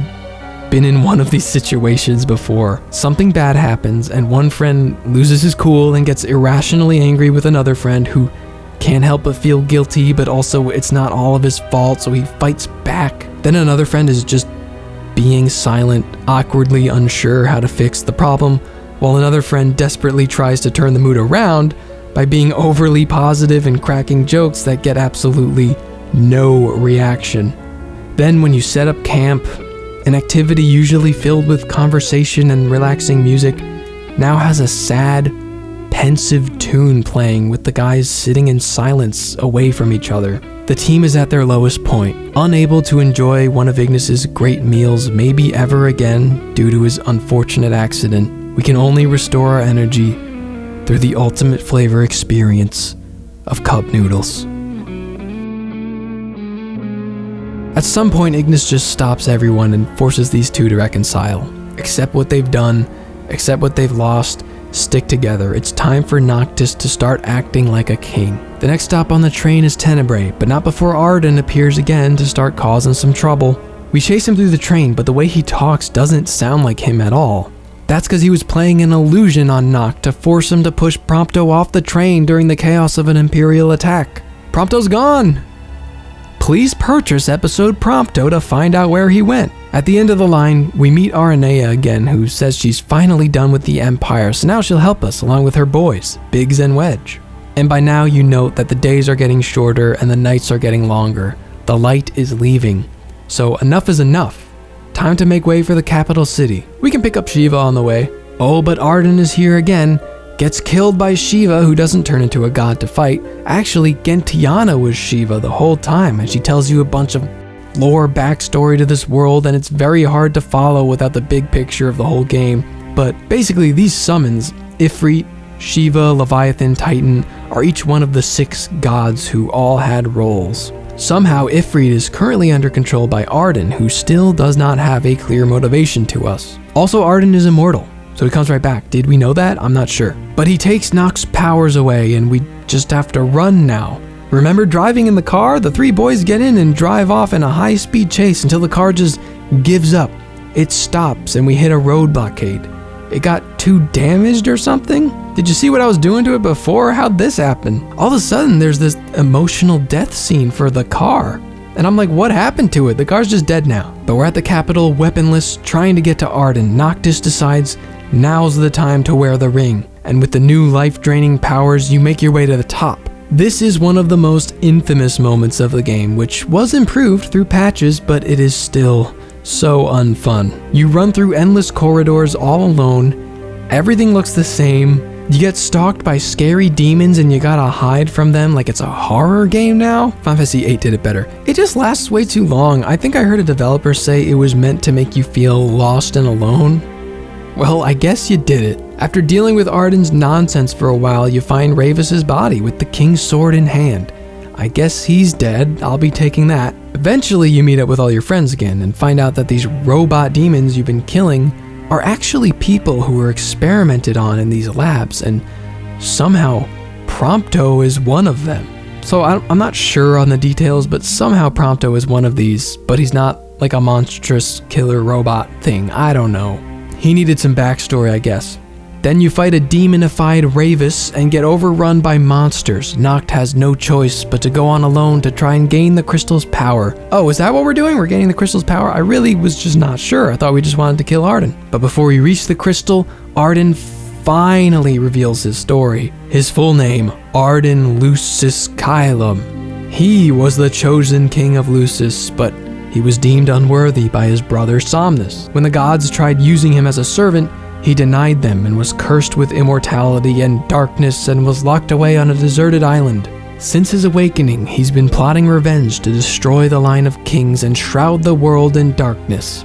been in one of these situations before. Something bad happens, and one friend loses his cool and gets irrationally angry with another friend who can't help but feel guilty, but also it's not all of his fault, so he fights back. Then another friend is just being silent, awkwardly unsure how to fix the problem, while another friend desperately tries to turn the mood around by being overly positive and cracking jokes that get absolutely no reaction. Then when you set up camp, An activity usually filled with conversation and relaxing music now has a sad, pensive tune playing with the guys sitting in silence away from each other. The team is at their lowest point, unable to enjoy one of Ignis's great meals maybe ever again due to his unfortunate accident. We can only restore our energy through the ultimate flavor experience of cup noodles. At some point, Ignis just stops everyone and forces these two to reconcile. Accept what they've done, accept what they've lost, stick together. It's time for Noctis to start acting like a king. The next stop on the train is Tenebrae, but not before Ardyn appears again to start causing some trouble. We chase him through the train, but the way he talks doesn't sound like him at all. That's because he was playing an illusion on Noct to force him to push Prompto off the train during the chaos of an Imperial attack. Prompto's gone! Please purchase episode Prompto to find out where he went. At the end of the line, we meet Aranea again, who says she's finally done with the Empire, so now she'll help us along with her boys, Biggs and Wedge. And by now you note that the days are getting shorter and the nights are getting longer. The light is leaving. So enough is enough. Time to make way for the capital city. We can pick up Shiva on the way. Oh, but Ardyn is here again. Gets killed by Shiva, who doesn't turn into a god to fight. Actually, Gentiana was Shiva the whole time, and she tells you a bunch of lore backstory to this world, and it's very hard to follow without the big picture of the whole game. But basically, these summons, Ifrit, Shiva, Leviathan, Titan, are each one of the 6 gods who all had roles. Somehow, Ifrit is currently under control by Ardyn, who still does not have a clear motivation to us. Also, Ardyn is immortal, so he comes right back. Did we know that? I'm not sure. But he takes Noct's powers away, and we just have to run now. Remember driving in the car? The 3 boys get in and drive off in a high-speed chase until the car just gives up. It stops, and we hit a road blockade. It got too damaged or something? Did you see what I was doing to it before? How'd this happen? All of a sudden, there's this emotional death scene for the car. And I'm like, what happened to it? The car's just dead now. But we're at the capital, weaponless, trying to get to Ardyn. Noctis decides now's the time to wear the ring. And with the new life-draining powers, you make your way to the top. This is one of the most infamous moments of the game, which was improved through patches, but it is still so unfun. You run through endless corridors all alone. Everything looks the same. You get stalked by scary demons and you gotta hide from them like it's a horror game now. Final Fantasy VIII did it better. It just lasts way too long. I think I heard a developer say it was meant to make you feel lost and alone. Well, I guess you did it. After dealing with Ardyn's nonsense for a while, you find Ravis's body with the king's sword in hand. I guess he's dead. I'll be taking that. Eventually, you meet up with all your friends again and find out that these robot demons you've been killing are actually people who were experimented on in these labs, and somehow Prompto is one of them. So I'm not sure on the details, but somehow Prompto is one of these, but he's not like a monstrous killer robot thing. I don't know. He needed some backstory, I guess. Then you fight a demonified Ravis and get overrun by monsters. Noct has no choice but to go on alone to try and gain the crystal's power. Oh, is that what we're doing? We're gaining the crystal's power? I really was just not sure. I thought we just wanted to kill Ardyn. But before we reach the crystal, Ardyn finally reveals his story. His full name, Ardyn Lucis Kylum. He was the chosen king of Lucis, but he was deemed unworthy by his brother Somnus. When the gods tried using him as a servant, he denied them and was cursed with immortality and darkness and was locked away on a deserted island. Since his awakening, he's been plotting revenge to destroy the line of kings and shroud the world in darkness.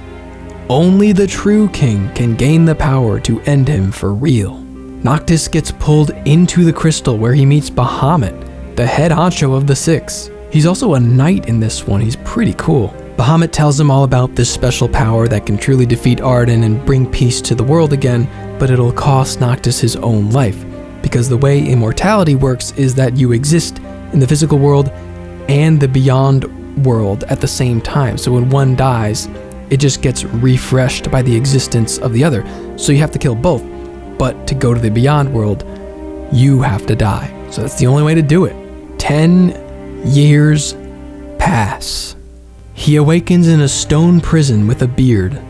Only the true king can gain the power to end him for real. Noctis gets pulled into the crystal where he meets Bahamut, the head honcho of the 6. He's also a knight in this one. He's pretty cool. Bahamut tells him all about this special power that can truly defeat Ardyn and bring peace to the world again, but it'll cost Noctis his own life, because the way immortality works is that you exist in the physical world and the beyond world at the same time. So when one dies, it just gets refreshed by the existence of the other. So you have to kill both, but to go to the beyond world, you have to die. So that's the only way to do it. 10 years pass. He awakens in a stone prison with a beard.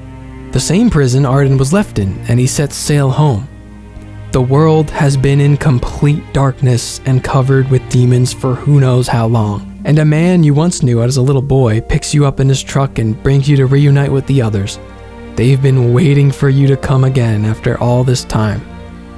The same prison Ardyn was left in, and he sets sail home. The world has been in complete darkness and covered with demons for who knows how long. And a man you once knew as a little boy picks you up in his truck and brings you to reunite with the others. They've been waiting for you to come again after all this time.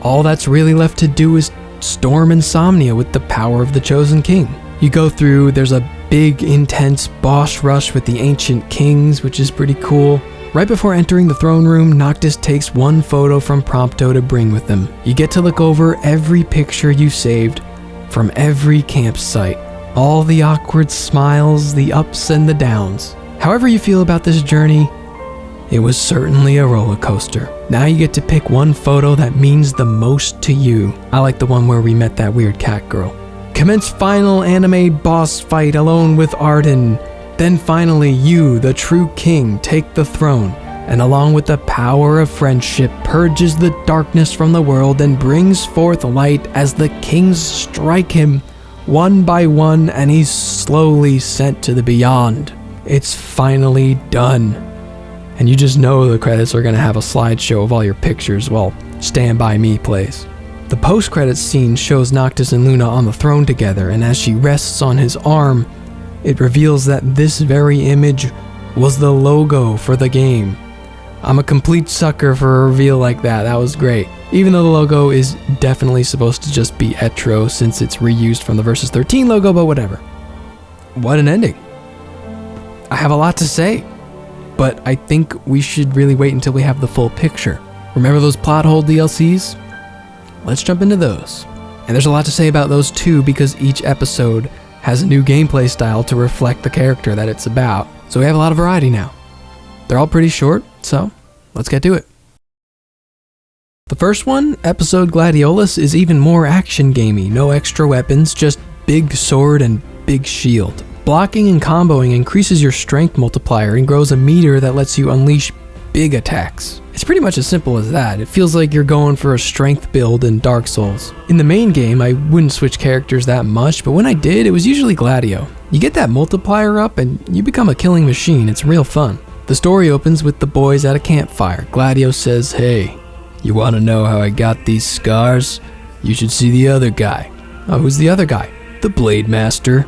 All that's really left to do is storm Insomnia with the power of the Chosen King. You go through, there's a big, intense boss rush with the Ancient Kings, which is pretty cool. Right before entering the throne room, Noctis takes one photo from Prompto to bring with him. You get to look over every picture you saved from every campsite. All the awkward smiles, the ups and the downs. However you feel about this journey, it was certainly a roller coaster. Now you get to pick one photo that means the most to you. I like the one where we met that weird cat girl. Commence final anime boss fight alone with Ardyn. Then finally you, the true king, take the throne, and along with the power of friendship, purges the darkness from the world and brings forth light as the kings strike him one by one, and he's slowly sent to the beyond. It's finally done. And you just know the credits are gonna have a slideshow of all your pictures while Stand By Me plays. The post-credits scene shows Noctis and Luna on the throne together, and as she rests on his arm, it reveals that this very image was the logo for the game. I'm a complete sucker for a reveal like that. That was great. Even though the logo is definitely supposed to just be Etro since it's reused from the Versus 13 logo, but whatever. What an ending. I have a lot to say, but I think we should really wait until we have the full picture. Remember those plot hole DLCs? Let's jump into those. And there's a lot to say about those too, because each episode has a new gameplay style to reflect the character that it's about. So we have a lot of variety now. They're all pretty short, so let's get to it. The first one, episode Gladiolus, is even more action gamey. No extra weapons, just big sword and big shield. Blocking and comboing increases your strength multiplier and grows a meter that lets you unleash big attacks. It's pretty much as simple as that. It feels like you're going for a strength build in Dark Souls. In the main game, I wouldn't switch characters that much, but when I did, it was usually Gladio. You get that multiplier up and you become a killing machine. It's real fun. The story opens with the boys at a campfire. Gladio says, "Hey, you want to know how I got these scars? You should see the other guy." Oh, who's the other guy? The Blade Master.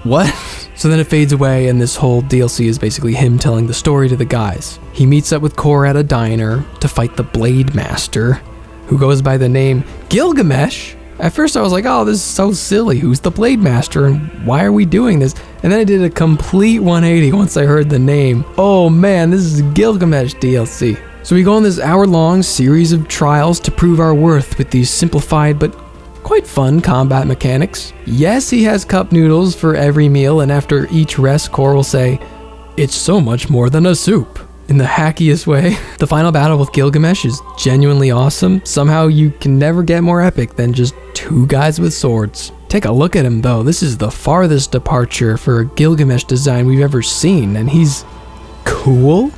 What? So then it fades away, and this whole DLC is basically him telling the story to the guys. He meets up with Cor at a diner to fight the Blade Master, who goes by the name Gilgamesh. At first I was like, oh, this is so silly. Who's the Blade Master and why are we doing this? And then I did a complete 180 once I heard the name. Oh man, this is Gilgamesh DLC. So we go on this hour-long series of trials to prove our worth with these simplified but quite fun combat mechanics. Yes, he has cup noodles for every meal, and after each rest, Cor will say, "It's so much more than a soup," in the hackiest way. The final battle with Gilgamesh is genuinely awesome. Somehow you can never get more epic than just two guys with swords. Take a look at him though. This is the farthest departure for a Gilgamesh design we've ever seen, and he's cool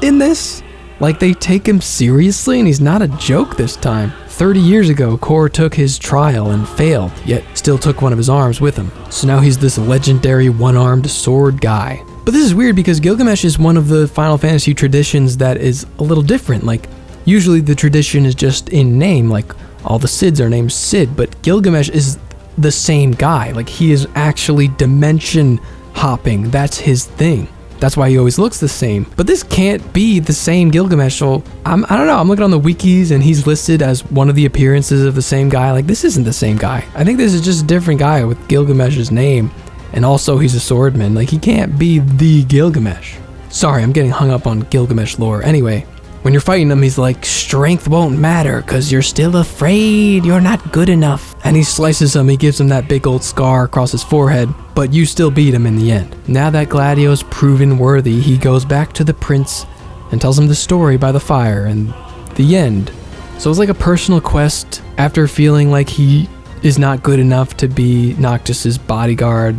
in this. Like, they take him seriously and he's not a joke this time. 30 years ago, Cor took his trial and failed, yet still took one of his arms with him. So now he's this legendary one-armed sword guy. But this is weird because Gilgamesh is one of the Final Fantasy traditions that is a little different. Like, usually the tradition is just in name, like all the Cids are named Cid, but Gilgamesh is the same guy. Like, he is actually dimension hopping. That's his thing. That's why he always looks the same. But this can't be the same Gilgamesh, so I don't know. I'm looking on the wikis and he's listed as one of the appearances of the same guy. Like, this isn't the same guy. I think this is just a different guy with Gilgamesh's name. And also he's a swordman. Like, he can't be the Gilgamesh. Sorry, I'm getting hung up on Gilgamesh lore. Anyway, when you're fighting him, he's like, "Strength won't matter because you're still afraid. You're not good enough." And he slices him. He gives him that big old scar across his forehead. But you still beat him in the end. Now that Gladio's proven worthy, he goes back to the prince and tells him the story by the fire and the end. So it's like a personal quest after feeling like he is not good enough to be Noctis's bodyguard.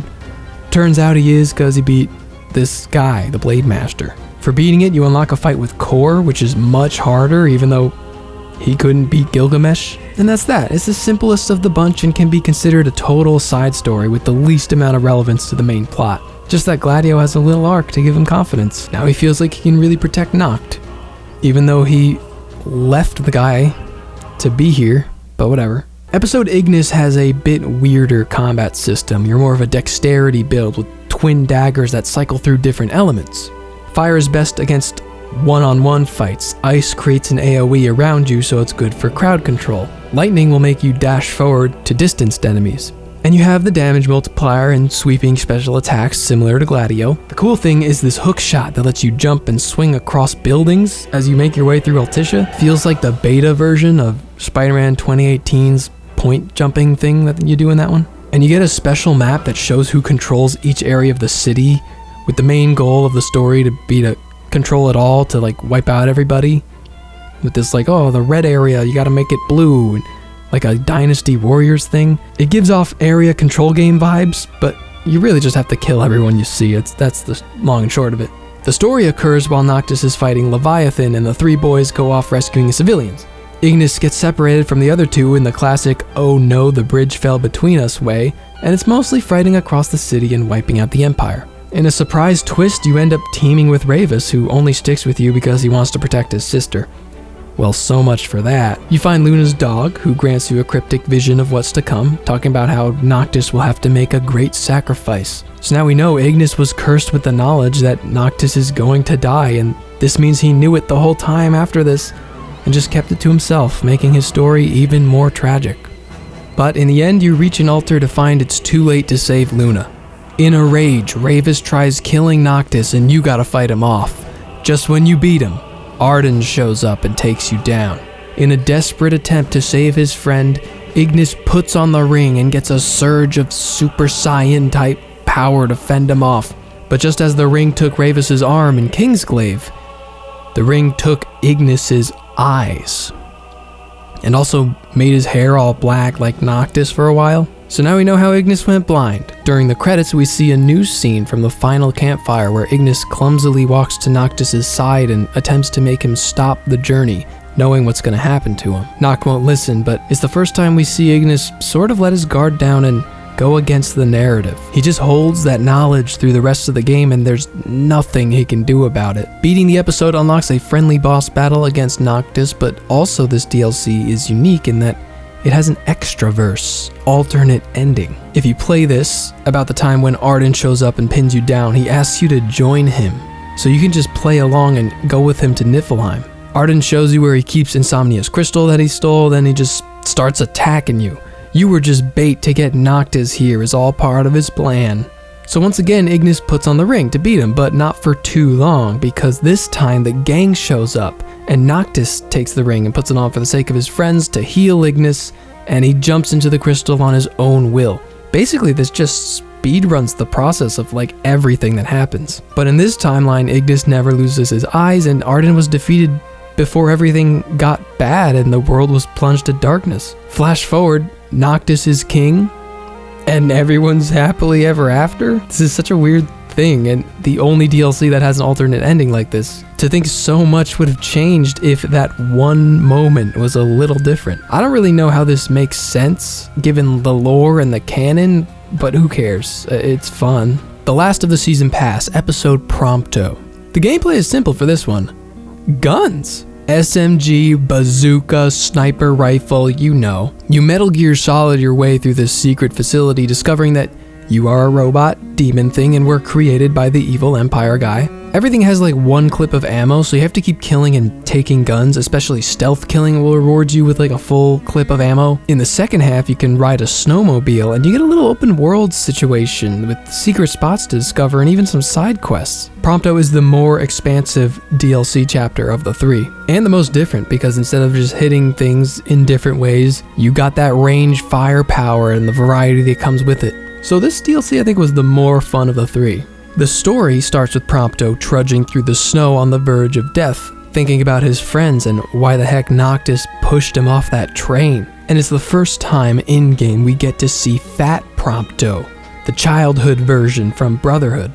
Turns out he is because he beat this guy, the Blade Master. For beating it, you unlock a fight with Cor, which is much harder, even though he couldn't beat Gilgamesh. And that's that. It's the simplest of the bunch and can be considered a total side story with the least amount of relevance to the main plot. Just that Gladio has a little arc to give him confidence. Now he feels like he can really protect Noct, even though he left the guy to be here, but whatever. Episode Ignis has a bit weirder combat system. You're more of a dexterity build with twin daggers that cycle through different elements. Fire is best against one-on-one fights. Ice creates an AoE around you, so it's good for crowd control. Lightning will make you dash forward to distanced enemies. And you have the damage multiplier and sweeping special attacks similar to Gladio. The cool thing is this hook shot that lets you jump and swing across buildings as you make your way through Altissia. Feels like the beta version of Spider-Man 2018's point jumping thing that you do in that one. And you get a special map that shows who controls each area of the city, with the main goal of the story to be to control it all, to like wipe out everybody. With this like, oh, the red area, you gotta make it blue, and like a Dynasty Warriors thing. It gives off area control game vibes, but you really just have to kill everyone you see. That's the long and short of it. The story occurs while Noctis is fighting Leviathan and the three boys go off rescuing civilians. Ignis gets separated from the other two in the classic, oh no, the bridge fell between us way, and it's mostly fighting across the city and wiping out the Empire. In a surprise twist, you end up teaming with Ravus, who only sticks with you because he wants to protect his sister. Well, so much for that. You find Luna's dog, who grants you a cryptic vision of what's to come, talking about how Noctis will have to make a great sacrifice. So now we know Ignis was cursed with the knowledge that Noctis is going to die, and this means he knew it the whole time after this, and just kept it to himself, making his story even more tragic. But in the end, you reach an altar to find it's too late to save Luna. In a rage, Ravus tries killing Noctis, and you gotta fight him off. Just when you beat him, Ardyn shows up and takes you down. In a desperate attempt to save his friend, Ignis puts on the ring and gets a surge of Super Saiyan type power to fend him off. But just as the ring took Ravus's arm in Kingsglaive, the ring took Ignis's eyes. And also made his hair all black like Noctis for a while. So now we know how Ignis went blind. During the credits, we see a news scene from the final campfire where Ignis clumsily walks to Noctis' side and attempts to make him stop the journey, knowing what's going to happen to him. Noct won't listen, but it's the first time we see Ignis sort of let his guard down and go against the narrative. He just holds that knowledge through the rest of the game, and there's nothing he can do about it. Beating the episode unlocks a friendly boss battle against Noctis, but also this DLC is unique in that it has an extra verse, alternate ending. If you play this, about the time when Ardyn shows up and pins you down, he asks you to join him. So you can just play along and go with him to Niflheim. Ardyn shows you where he keeps Insomnia's crystal that he stole, then he just starts attacking you. You were just bait to get Noctis here, is all part of his plan. So once again, Ignis puts on the ring to beat him, but not for too long, because this time the gang shows up, and Noctis takes the ring and puts it on for the sake of his friends to heal Ignis, and he jumps into the crystal on his own will. Basically, this just speedruns the process of like everything that happens. But in this timeline, Ignis never loses his eyes, and Ardyn was defeated before everything got bad and the world was plunged to darkness. Flash forward, Noctis is king, and everyone's happily ever after? This is such a weird thing, and the only DLC that has an alternate ending like this. To think so much would have changed if that one moment was a little different. I don't really know how this makes sense, given the lore and the canon, but who cares? It's fun. The last of the season pass, episode Prompto. The gameplay is simple for this one. Guns. SMG, bazooka, sniper rifle, you know. You Metal Gear Solid your way through this secret facility, discovering that you are a robot demon thing and were created by the evil Empire guy. Everything has like one clip of ammo, so you have to keep killing and taking guns, especially stealth killing will reward you with like a full clip of ammo. In the second half, you can ride a snowmobile and you get a little open world situation with secret spots to discover and even some side quests. Prompto is the more expansive DLC chapter of the three, and the most different because instead of just hitting things in different ways, you got that range firepower and the variety that comes with it. So this DLC I think was the more fun of the three. The story starts with Prompto trudging through the snow on the verge of death, thinking about his friends and why the heck Noctis pushed him off that train. And it's the first time in-game we get to see Fat Prompto, the childhood version from Brotherhood.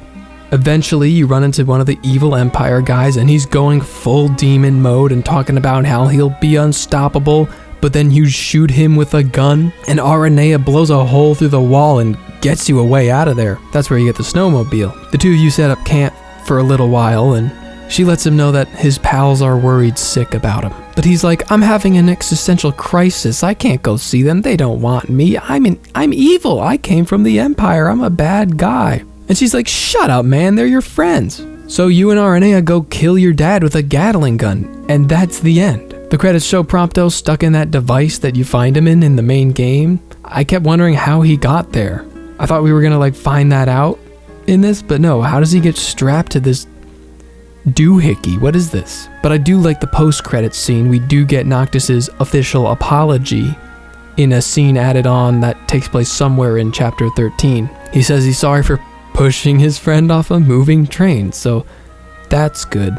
Eventually you run into one of the evil Empire guys and he's going full demon mode and talking about how he'll be unstoppable, but then you shoot him with a gun and Aranea blows a hole through the wall and gets you a way out of there. That's where you get the snowmobile. The two of you set up camp for a little while and She lets him know that his pals are worried sick about him. But he's like, I'm having an existential crisis. I can't go see them. They don't want me. I'm evil. I came from the Empire. I'm a bad guy. And she's like, shut up, man. They're your friends. So you and Aranea go kill your dad with a Gatling gun. And that's the end. The credits show Prompto stuck in that device that you find him in the main game. I kept wondering how he got there. I thought we were gonna like find that out in this, but no, how does he get strapped to this doohickey? What is this? But I do like the post-credits scene. We do get Noctis's official apology in a scene added on that takes place somewhere in chapter 13. He says he's sorry for pushing his friend off a moving train, so that's good.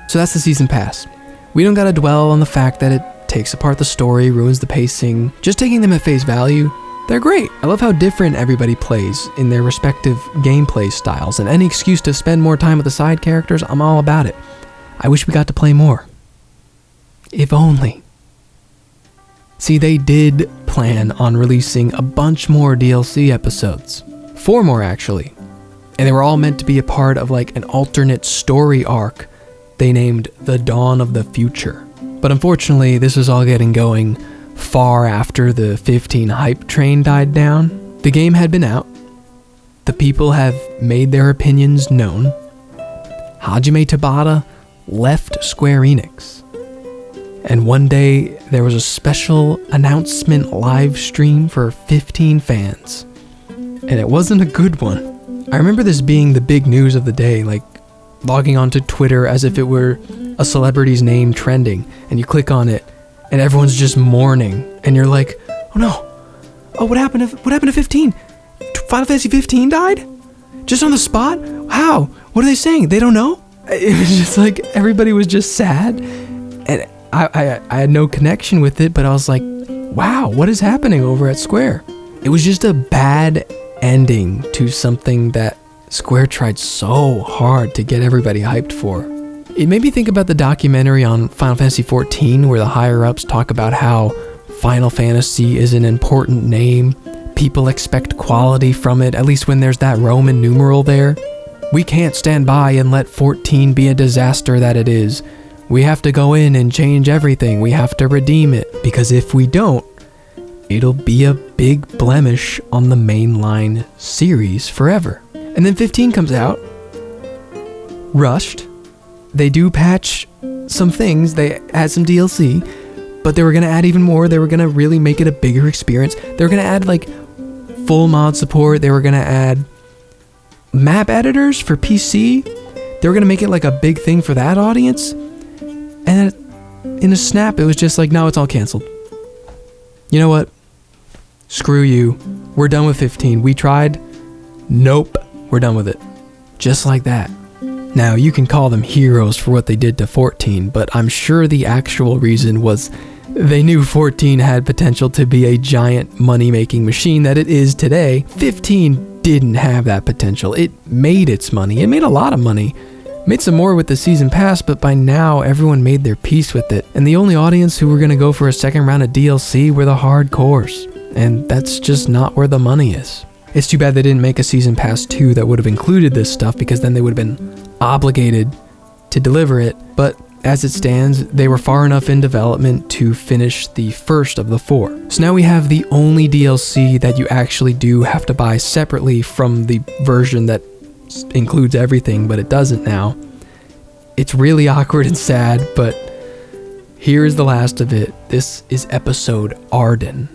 So that's the season pass. We don't gotta dwell on the fact that it takes apart the story, ruins the pacing. Just taking them at face value, they're great. I love how different everybody plays in their respective gameplay styles, and any excuse to spend more time with the side characters, I'm all about it. I wish we got to play more. If only. See, they did plan on releasing a bunch more DLC episodes. 4 more, actually. And they were all meant to be a part of like an alternate story arc they named The Dawn of the Future. But unfortunately, this was all getting going far after the 15 hype train died down. The game had been out. The people have made their opinions known. Hajime Tabata left Square Enix. And one day, there was a special announcement live stream for 15 fans. And it wasn't a good one. I remember this being the big news of the day, like logging onto Twitter as if it were a celebrity's name trending, and you click on it, and everyone's just mourning, and you're like, oh no, oh what happened to 15? Final Fantasy 15 died? Just on the spot? How? What are they saying? They don't know? It was just like, everybody was just sad, and I had no connection with it, but I was like, wow, what is happening over at Square? It was just a bad ending to something that Square tried so hard to get everybody hyped for. It made me think about the documentary on Final Fantasy XIV where the higher-ups talk about how Final Fantasy is an important name. People expect quality from it, at least when there's that Roman numeral there. We can't stand by and let 14 be a disaster that it is. We have to go in and change everything. We have to redeem it, because if we don't, it'll be a big blemish on the mainline series forever. And then 15 comes out, rushed. They do patch some things, they add some DLC, but they were going to add even more. They were going to really make it a bigger experience. They were going to add like full mod support. They were going to add map editors for PC. They were going to make it like a big thing for that audience. And in a snap, it was just like, no, it's all canceled. You know what? Screw you. We're done with 15. We tried. Nope. We're done with it. Just like that. Now, you can call them heroes for what they did to 14, but I'm sure the actual reason was they knew 14 had potential to be a giant money-making machine that it is today. 15 didn't have that potential. It made its money. It made a lot of money. Made some more with the season pass, but by now, everyone made their peace with it. And the only audience who were going to go for a second round of DLC were the hardcores. And that's just not where the money is. It's too bad they didn't make a Season Pass 2 that would have included this stuff, because then they would have been obligated to deliver it. But as it stands, they were far enough in development to finish the first of the 4. So now we have the only DLC that you actually do have to buy separately from the version that includes everything, but it doesn't now. It's really awkward and sad, but here is the last of it. This is episode Ardyn.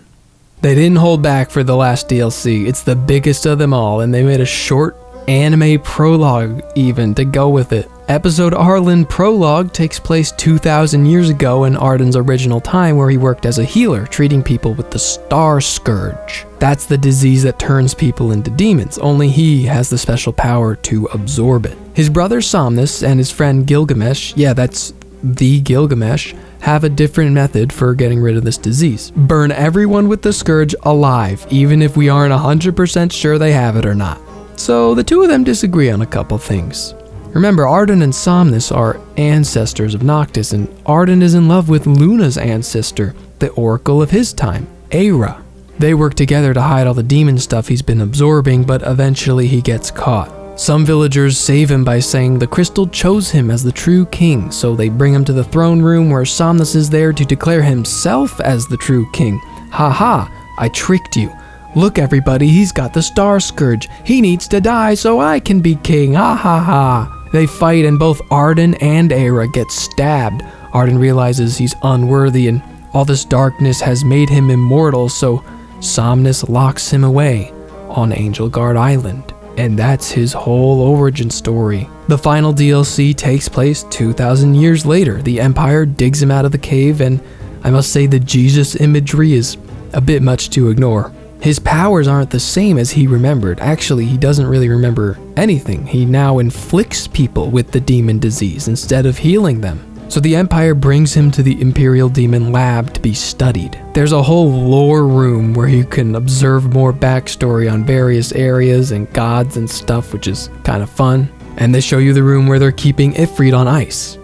They didn't hold back for the last DLC. It's the biggest of them all, and they made a short anime prologue even to go with it. Episode Ardyn Prologue takes place 2,000 years ago in Ardyn's original time, where he worked as a healer, treating people with the Star Scourge. That's the disease that turns people into demons. Only he has the special power to absorb it. His brother Somnus and his friend Gilgamesh, yeah, that's the Gilgamesh, have a different method for getting rid of this disease. Burn everyone with the Scourge alive, even if we aren't 100% sure they have it or not. So the two of them disagree on a couple things. Remember, Ardyn and Somnus are ancestors of Noctis, and Ardyn is in love with Luna's ancestor, the oracle of his time, Aera. They work together to hide all the demon stuff he's been absorbing, but eventually he gets caught. Some villagers save him by saying the crystal chose him as the true king, so they bring him to the throne room where Somnus is there to declare himself as the true king. Haha, I tricked you. Look everybody, he's got the Star Scourge. He needs to die so I can be king, ha ha ha. They fight and both Ardyn and Aera get stabbed. Ardyn realizes he's unworthy and all this darkness has made him immortal, so Somnus locks him away on Angel Guard Island. And that's his whole origin story. The final DLC takes place 2,000 years later. The Empire digs him out of the cave, and I must say the Jesus imagery is a bit much to ignore. His powers aren't the same as he remembered. Actually, he doesn't really remember anything. He now inflicts people with the demon disease instead of healing them. So the Empire brings him to the Imperial Demon Lab to be studied. There's a whole lore room where you can observe more backstory on various areas and gods and stuff, which is kind of fun. And they show you the room where they're keeping Ifrit on ice.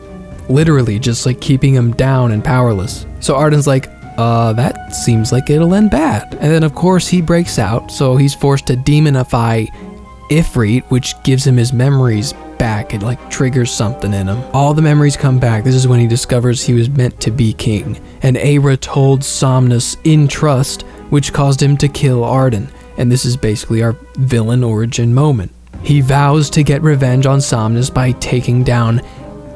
Literally, just like keeping him down and powerless. So Ardyn's like, that seems like it'll end bad. And then of course he breaks out, so he's forced to demonify Ifrit, which gives him his memories back. It like triggers something in him. All the memories come back. This is when he discovers he was meant to be king. And Aera told Somnus in trust, which caused him to kill Ardyn. And this is basically our villain origin moment. He vows to get revenge on Somnus by taking down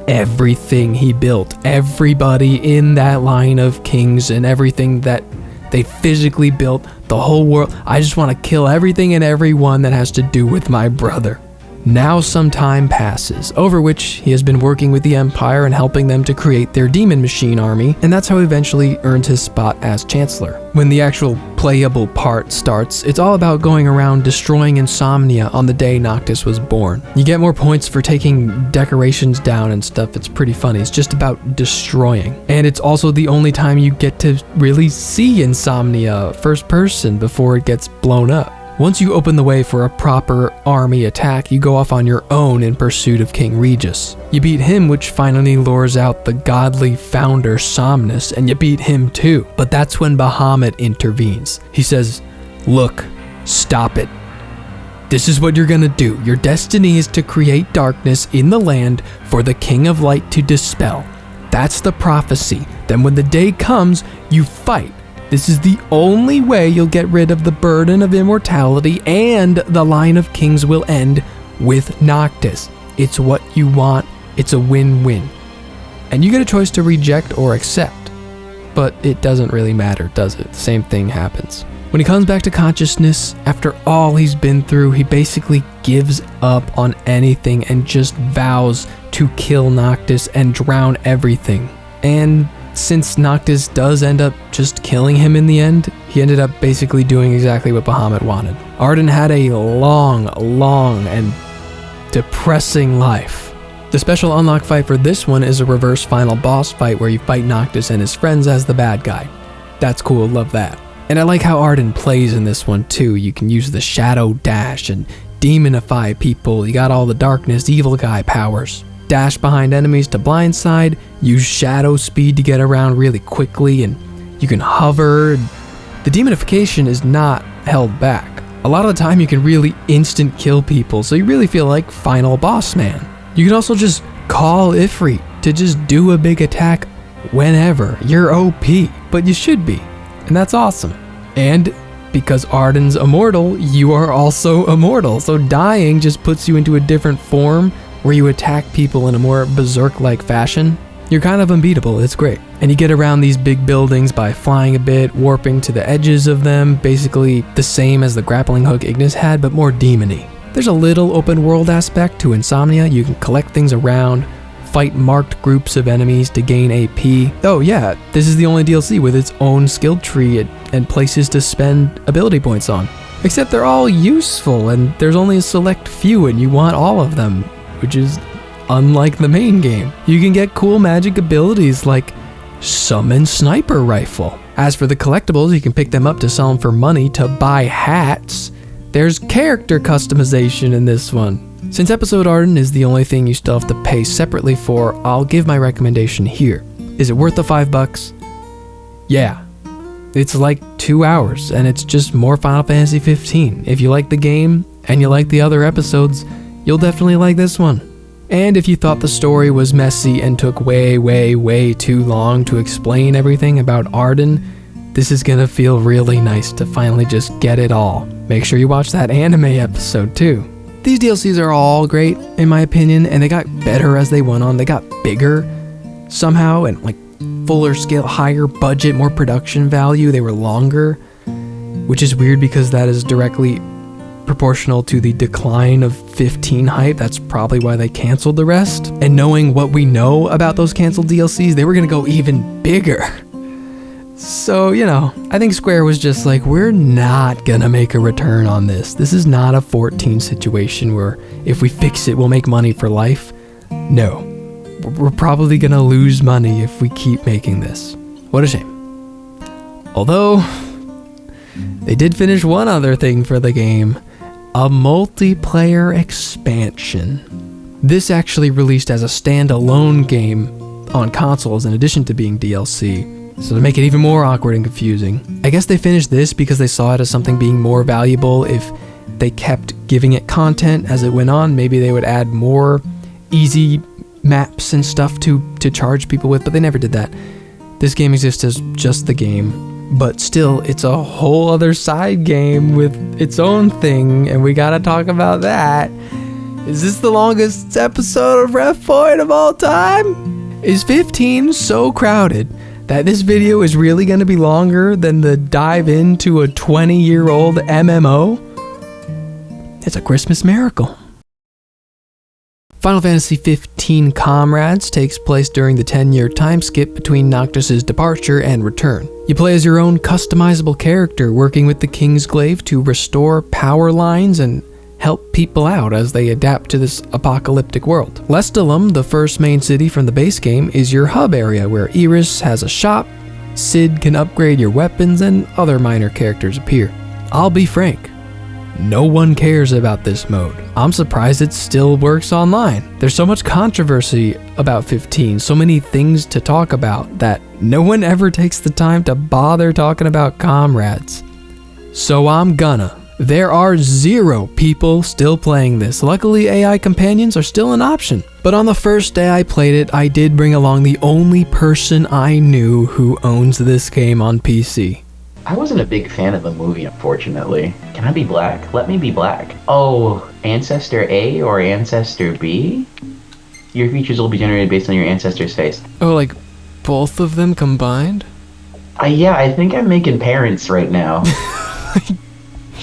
everything he built. Everybody in that line of kings and everything that they physically built, the whole world. I just want to kill everything and everyone that has to do with my brother. Now some time passes, over which he has been working with the Empire and helping them to create their demon machine army, and that's how he eventually earned his spot as Chancellor. When the actual playable part starts, it's all about going around destroying Insomnia on the day Noctis was born. You get more points for taking decorations down and stuff. It's pretty funny. It's just about destroying. And it's also the only time you get to really see Insomnia first person before it gets blown up. Once you open the way for a proper army attack, you go off on your own in pursuit of King Regis. You beat him, which finally lures out the godly founder Somnus, and you beat him too. But that's when Bahamut intervenes. He says, "Look, stop it. This is what you're gonna do. Your destiny is to create darkness in the land for the King of Light to dispel. That's the prophecy. Then when the day comes, you fight. This is the only way you'll get rid of the burden of immortality, and the line of kings will end with Noctis. It's what you want. It's a win-win. And you get a choice to reject or accept. But it doesn't really matter, does it? The same thing happens. When he comes back to consciousness, after all he's been through, he basically gives up on anything and just vows to kill Noctis and drown everything. And since Noctis does end up just killing him in the end, he ended up basically doing exactly what Bahamut wanted. Ardyn had a long and depressing life. The special unlock fight for this one is a reverse final boss fight where you fight Noctis and his friends as the bad guy. That's cool, love that. And I like how Ardyn plays in this one too. You can use the shadow dash and demonify people. You got all the darkness, evil guy powers. Dash behind enemies to blindside, use shadow speed to get around really quickly, and you can hover. The demonification is not held back. A lot of the time you can really instant kill people, so you really feel like final boss man. You can also just call Ifrit to just do a big attack whenever. You're OP, but you should be, and that's awesome. And because Ardyn's immortal, you are also immortal, so dying just puts you into a different form where you attack people in a more berserk-like fashion. You're kind of unbeatable, it's great. And you get around these big buildings by flying a bit, warping to the edges of them, basically the same as the grappling hook Ignis had, but more demony. There's a little open world aspect to Insomnia. You can collect things around, fight marked groups of enemies to gain AP. Oh yeah, this is the only DLC with its own skill tree and places to spend ability points on. Except they're all useful, and there's only a select few, and you want all of them, which is unlike the main game. You can get cool magic abilities like Summon Sniper Rifle. As for the collectibles, you can pick them up to sell them for money to buy hats. There's character customization in this one. Since Episode Ardyn is the only thing you still have to pay separately for, I'll give my recommendation here. Is it worth the $5? Yeah. It's like 2 hours, and it's just more Final Fantasy 15. If you like the game, and you like the other episodes, you'll definitely like this one. And if you thought the story was messy and took way too long to explain everything about Ardyn, this is gonna feel really nice to finally just get it all. Make sure you watch that anime episode too. These DLCs are all great, in my opinion, and they got better as they went on. They got bigger somehow, and like fuller scale, higher budget, more production value. They were longer, which is weird because that is directly proportional to the decline of 15 hype. That's probably why they canceled the rest. And knowing what we know about those canceled DLCs, they were gonna go even bigger. So, you know, I think Square was just like, we're not gonna make a return on this. This is not a 14 situation where if we fix it, we'll make money for life. No, we're probably gonna lose money if we keep making this. What a shame. Although, they did finish one other thing for the game. A multiplayer expansion. This actually released as a standalone game on consoles in addition to being DLC, so to make it even more awkward and confusing. I guess they finished this because they saw it as something being more valuable. If they kept giving it content as it went on, maybe they would add more easy maps and stuff to charge people with, but they never did that. This game exists as just the game. But still, it's a whole other side game with its own thing, and we gotta talk about that. Is this the longest episode of REFFOID of all time? Is 15 so crowded that this video is really gonna be longer than the dive into a 20-year-old MMO? It's a Christmas miracle. Final Fantasy XV Comrades takes place during the 10-year time skip between Noctis' departure and return. You play as your own customizable character working with the Kingsglaive to restore power lines and help people out as they adapt to this apocalyptic world. Lestalem, the first main city from the base game, is your hub area where Iris has a shop, Cid can upgrade your weapons, and other minor characters appear. I'll be frank. No one cares about this mode. I'm surprised it still works online. There's so much controversy about 15, so many things to talk about that no one ever takes the time to bother talking about Comrades. So I'm gonna. There are 0 people still playing this. Luckily, AI companions are still an option. But on the first day I played it, I did bring along the only person I knew who owns this game on PC. I wasn't a big fan of the movie, unfortunately. Can I be black? Let me be black. Oh, Ancestor A or Ancestor B? Your features will be generated based on your ancestor's face. Oh, like both of them combined? Yeah, I think I'm making parents right now.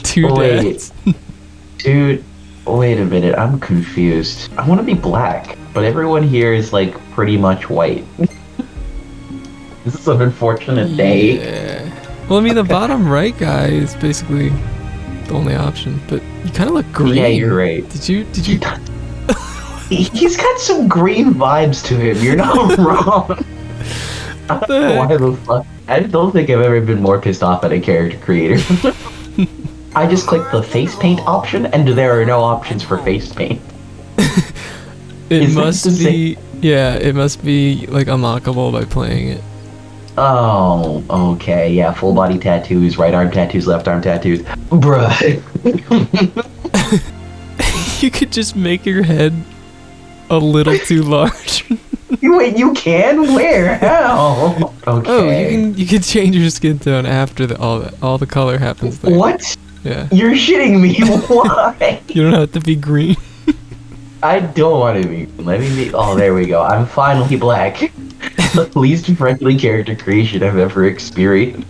Two dads. Dude, wait a minute, I'm confused. I want to be black, but everyone here is like pretty much white. This is an unfortunate day. Yeah. Well, I mean, the bottom right guy is basically the only option, but you kind of look green. Yeah, you're right. Did you? He's got some green vibes to him. You're not wrong. I don't know why the fuck. I don't think I've ever been more pissed off at a character creator. I just clicked the face paint option, and there are no options for face paint. It must be. Yeah, it must be like unlockable by playing it. Oh, okay, yeah, full body tattoos, right arm tattoos, left arm tattoos. Bruh. You could just make your head a little too large. Wait, you can? Where? How? Okay. Oh, you can change your skin tone after all the color happens there. What? Yeah. You're shitting me. Why? You don't have to be green. I don't want to be. Let me be. Oh, there we go. I'm finally black. The least friendly character creation I've ever experienced.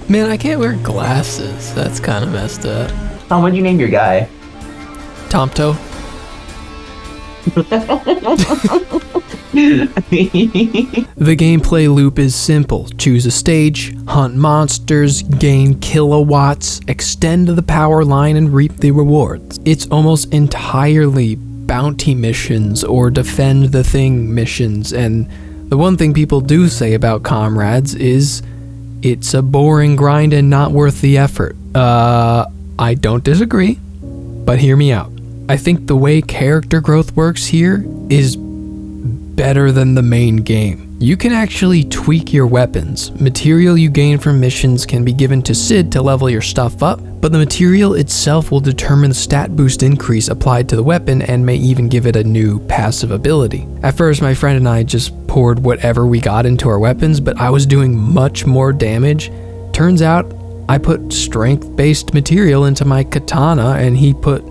Man, I can't wear glasses. That's kind of messed up. How would you name your guy? Prompto. The gameplay loop is simple. Choose a stage, hunt monsters, gain kilowatts, extend the power line, and reap the rewards. It's almost entirely bounty missions or defend the thing missions, and the one thing people do say about Comrades is it's a boring grind and not worth the effort. I don't disagree, but hear me out. I think the way character growth works here is better than the main game. You can actually tweak your weapons. Material you gain from missions can be given to Sid to level your stuff up, but the material itself will determine the stat boost increase applied to the weapon and may even give it a new passive ability. At first, my friend and I just poured whatever we got into our weapons, but I was doing much more damage. Turns out, I put strength-based material into my katana, and he put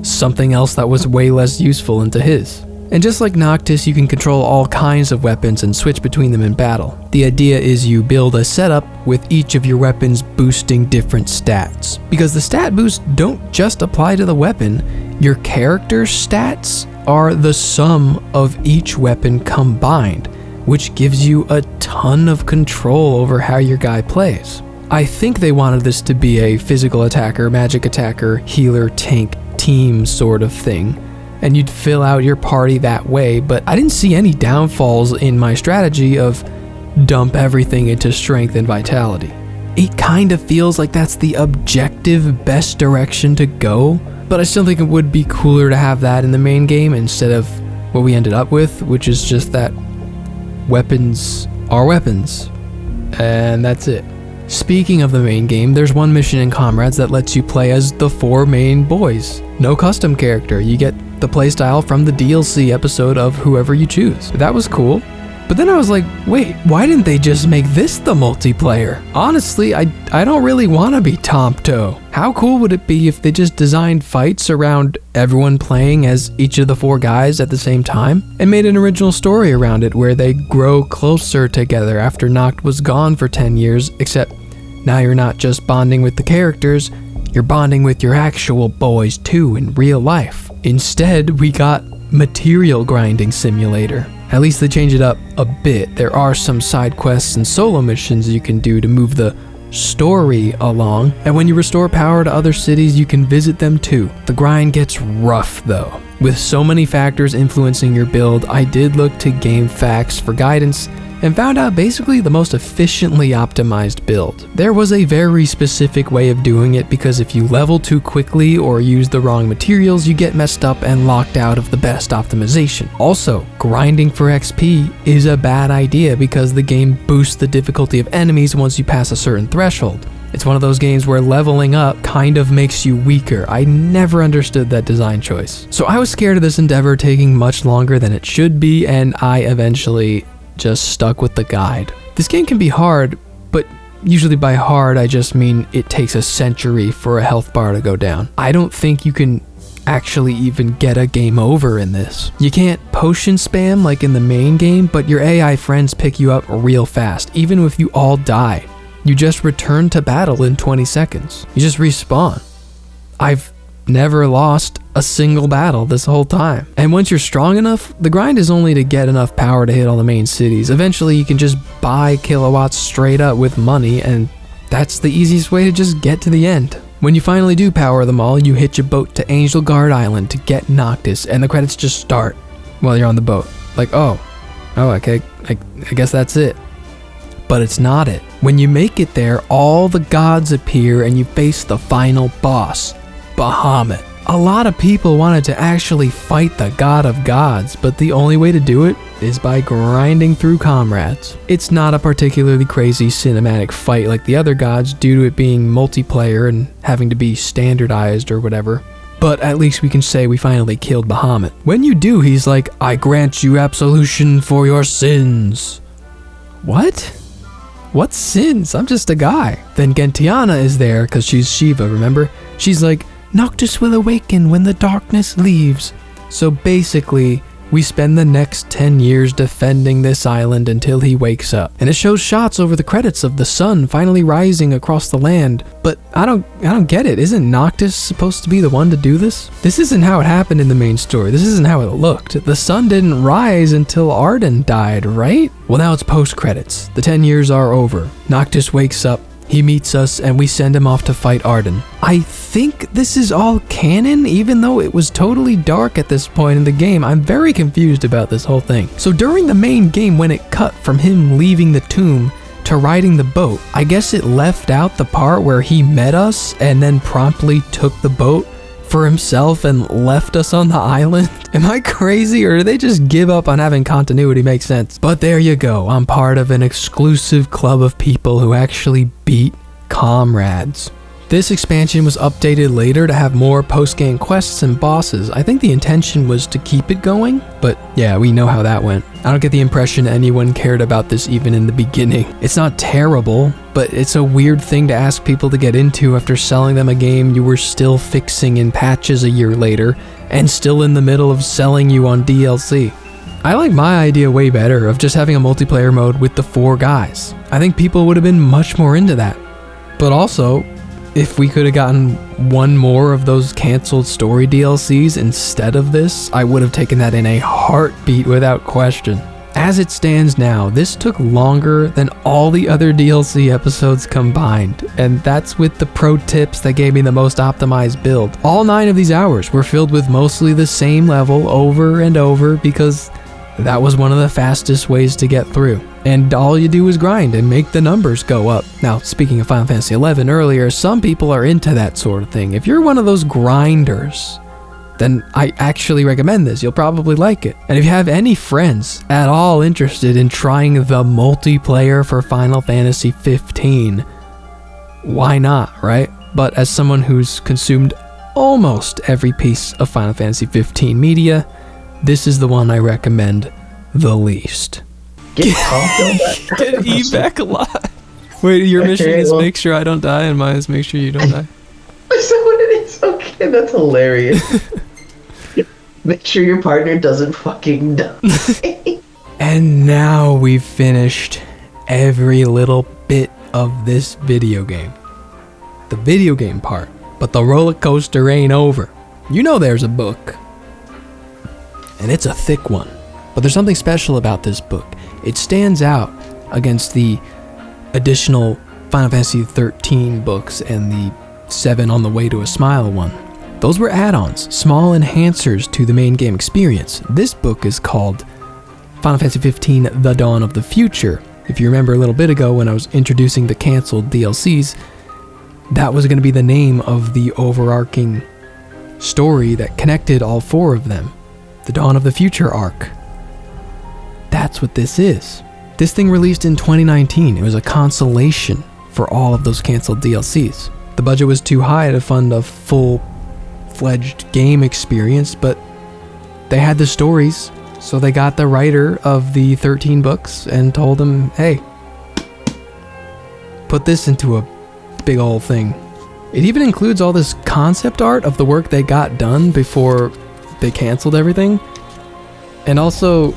something else that was way less useful into his. And just like Noctis, you can control all kinds of weapons and switch between them in battle. The idea is you build a setup with each of your weapons boosting different stats. Because the stat boosts don't just apply to the weapon, your character's stats are the sum of each weapon combined, which gives you a ton of control over how your guy plays. I think they wanted this to be a physical attacker, magic attacker, healer, tank, team sort of thing, and you'd fill out your party that way, but I didn't see any downfalls in my strategy of dump everything into strength and vitality. It kind of feels like that's the objective best direction to go, but I still think it would be cooler to have that in the main game instead of what we ended up with, which is just that weapons are weapons, and that's it. Speaking of the main game, there's one mission in Comrades that lets you play as the 4 main boys. No custom character, you get the playstyle from the DLC episode of whoever you choose. That was cool. But then I was like, wait, why didn't they just make this the multiplayer? Honestly, I don't really want to be Prompto. How cool would it be if they just designed fights around everyone playing as each of the 4 guys at the same time and made an original story around it where they grow closer together after Noct was gone for 10 years, except now you're not just bonding with the characters, you're bonding with your actual boys too in real life. Instead, we got Material Grinding Simulator. At least they change it up a bit. There are some side quests and solo missions you can do to move the story along, and when you restore power to other cities, you can visit them too. The grind gets rough though. With so many factors influencing your build, I did look to GameFAQs for guidance and found out basically the most efficiently optimized build. There was a very specific way of doing it because if you level too quickly or use the wrong materials, you get messed up and locked out of the best optimization. Also, grinding for XP is a bad idea because the game boosts the difficulty of enemies once you pass a certain threshold. It's one of those games where leveling up kind of makes you weaker. I never understood that design choice. So I was scared of this endeavor taking much longer than it should be, and I eventually just stuck with the guide. This game can be hard, but usually by hard I just mean it takes a century for a health bar to go down. I don't think you can actually even get a game over in this. You can't potion spam like in the main game, but your AI friends pick you up real fast, even if you all die. You just return to battle in 20 seconds. You just respawn. I've never lost a single battle this whole time. And once you're strong enough, the grind is only to get enough power to hit all the main cities. Eventually you can just buy kilowatts straight up with money, and that's the easiest way to just get to the end. When you finally do power them all, you hitch a boat to Angel Guard Island to get Noctis, and the credits just start while you're on the boat. Like, oh okay, I guess that's it. But it's not it. When you make it there, all the gods appear and you face the final boss, Bahamut. A lot of people wanted to actually fight the god of gods, but the only way to do it is by grinding through Comrades. It's not a particularly crazy cinematic fight like the other gods due to it being multiplayer and having to be standardized or whatever, but at least we can say we finally killed Bahamut. When you do, he's like, I grant you absolution for your sins. What? What sins? I'm just a guy. Then Gentiana is there because she's Shiva, remember? She's like, Noctis will awaken when the darkness leaves. So basically, we spend the next 10 years defending this island until he wakes up. And it shows shots over the credits of the sun finally rising across the land. But I don't get it. Isn't Noctis supposed to be the one to do this? This isn't how it happened in the main story. This isn't how it looked. The sun didn't rise until Ardyn died, right? Well, now it's post-credits. The 10 years are over. Noctis wakes up. He meets us and we send him off to fight Ardyn. I think this is all canon, even though it was totally dark at this point in the game. I'm very confused about this whole thing. So during the main game, when it cut from him leaving the tomb to riding the boat, I guess it left out the part where he met us and then promptly took the boat for himself and left us on the island? Am I crazy, or do they just give up on having continuity make sense? But there you go, I'm part of an exclusive club of people who actually beat Comrades. This expansion was updated later to have more post-game quests and bosses. I think the intention was to keep it going, but yeah, we know how that went. I don't get the impression anyone cared about this even in the beginning. It's not terrible, but it's a weird thing to ask people to get into after selling them a game you were still fixing in patches a year later, and still in the middle of selling you on DLC. I like my idea way better of just having a multiplayer mode with the 4 guys. I think people would have been much more into that. But also, if we could have gotten one more of those canceled story DLCs instead of this, I would have taken that in a heartbeat without question. As it stands now, this took longer than all the other DLC episodes combined, and that's with the pro tips that gave me the most optimized build. All 9 of these hours were filled with mostly the same level over and over because that was one of the fastest ways to get through. And all you do is grind and make the numbers go up. Now, speaking of Final Fantasy XI earlier, some people are into that sort of thing. If you're one of those grinders, then I actually recommend this. You'll probably like it. And if you have any friends at all interested in trying the multiplayer for Final Fantasy XV, why not, right? But as someone who's consumed almost every piece of Final Fantasy XV media, this is the one I recommend the least. Get Prompto back. Get E back alive. Wait, your mission is make sure I don't die, and mine is make sure you don't die. Is that what it is? Okay, that's hilarious. Make sure your partner doesn't fucking die. And now we've finished every little bit of this video game. The video game part. But the roller coaster ain't over. You know there's a book. And it's a thick one. But there's something special about this book. It stands out against the additional Final Fantasy XIII books and the 7 on the Way to a Smile one. Those were add-ons, small enhancers to the main game experience. This book is called Final Fantasy XV The Dawn of the Future. If you remember a little bit ago when I was introducing the canceled DLCs, that was going to be the name of the overarching story that connected all 4 of them. The Dawn of the Future arc. That's what this is. This thing released in 2019. It was a consolation for all of those canceled DLCs. The budget was too high to fund a full-fledged game experience, but they had the stories, so they got the writer of the 13 books and told him, hey, put this into a big old thing. It even includes all this concept art of the work they got done before they canceled everything, and also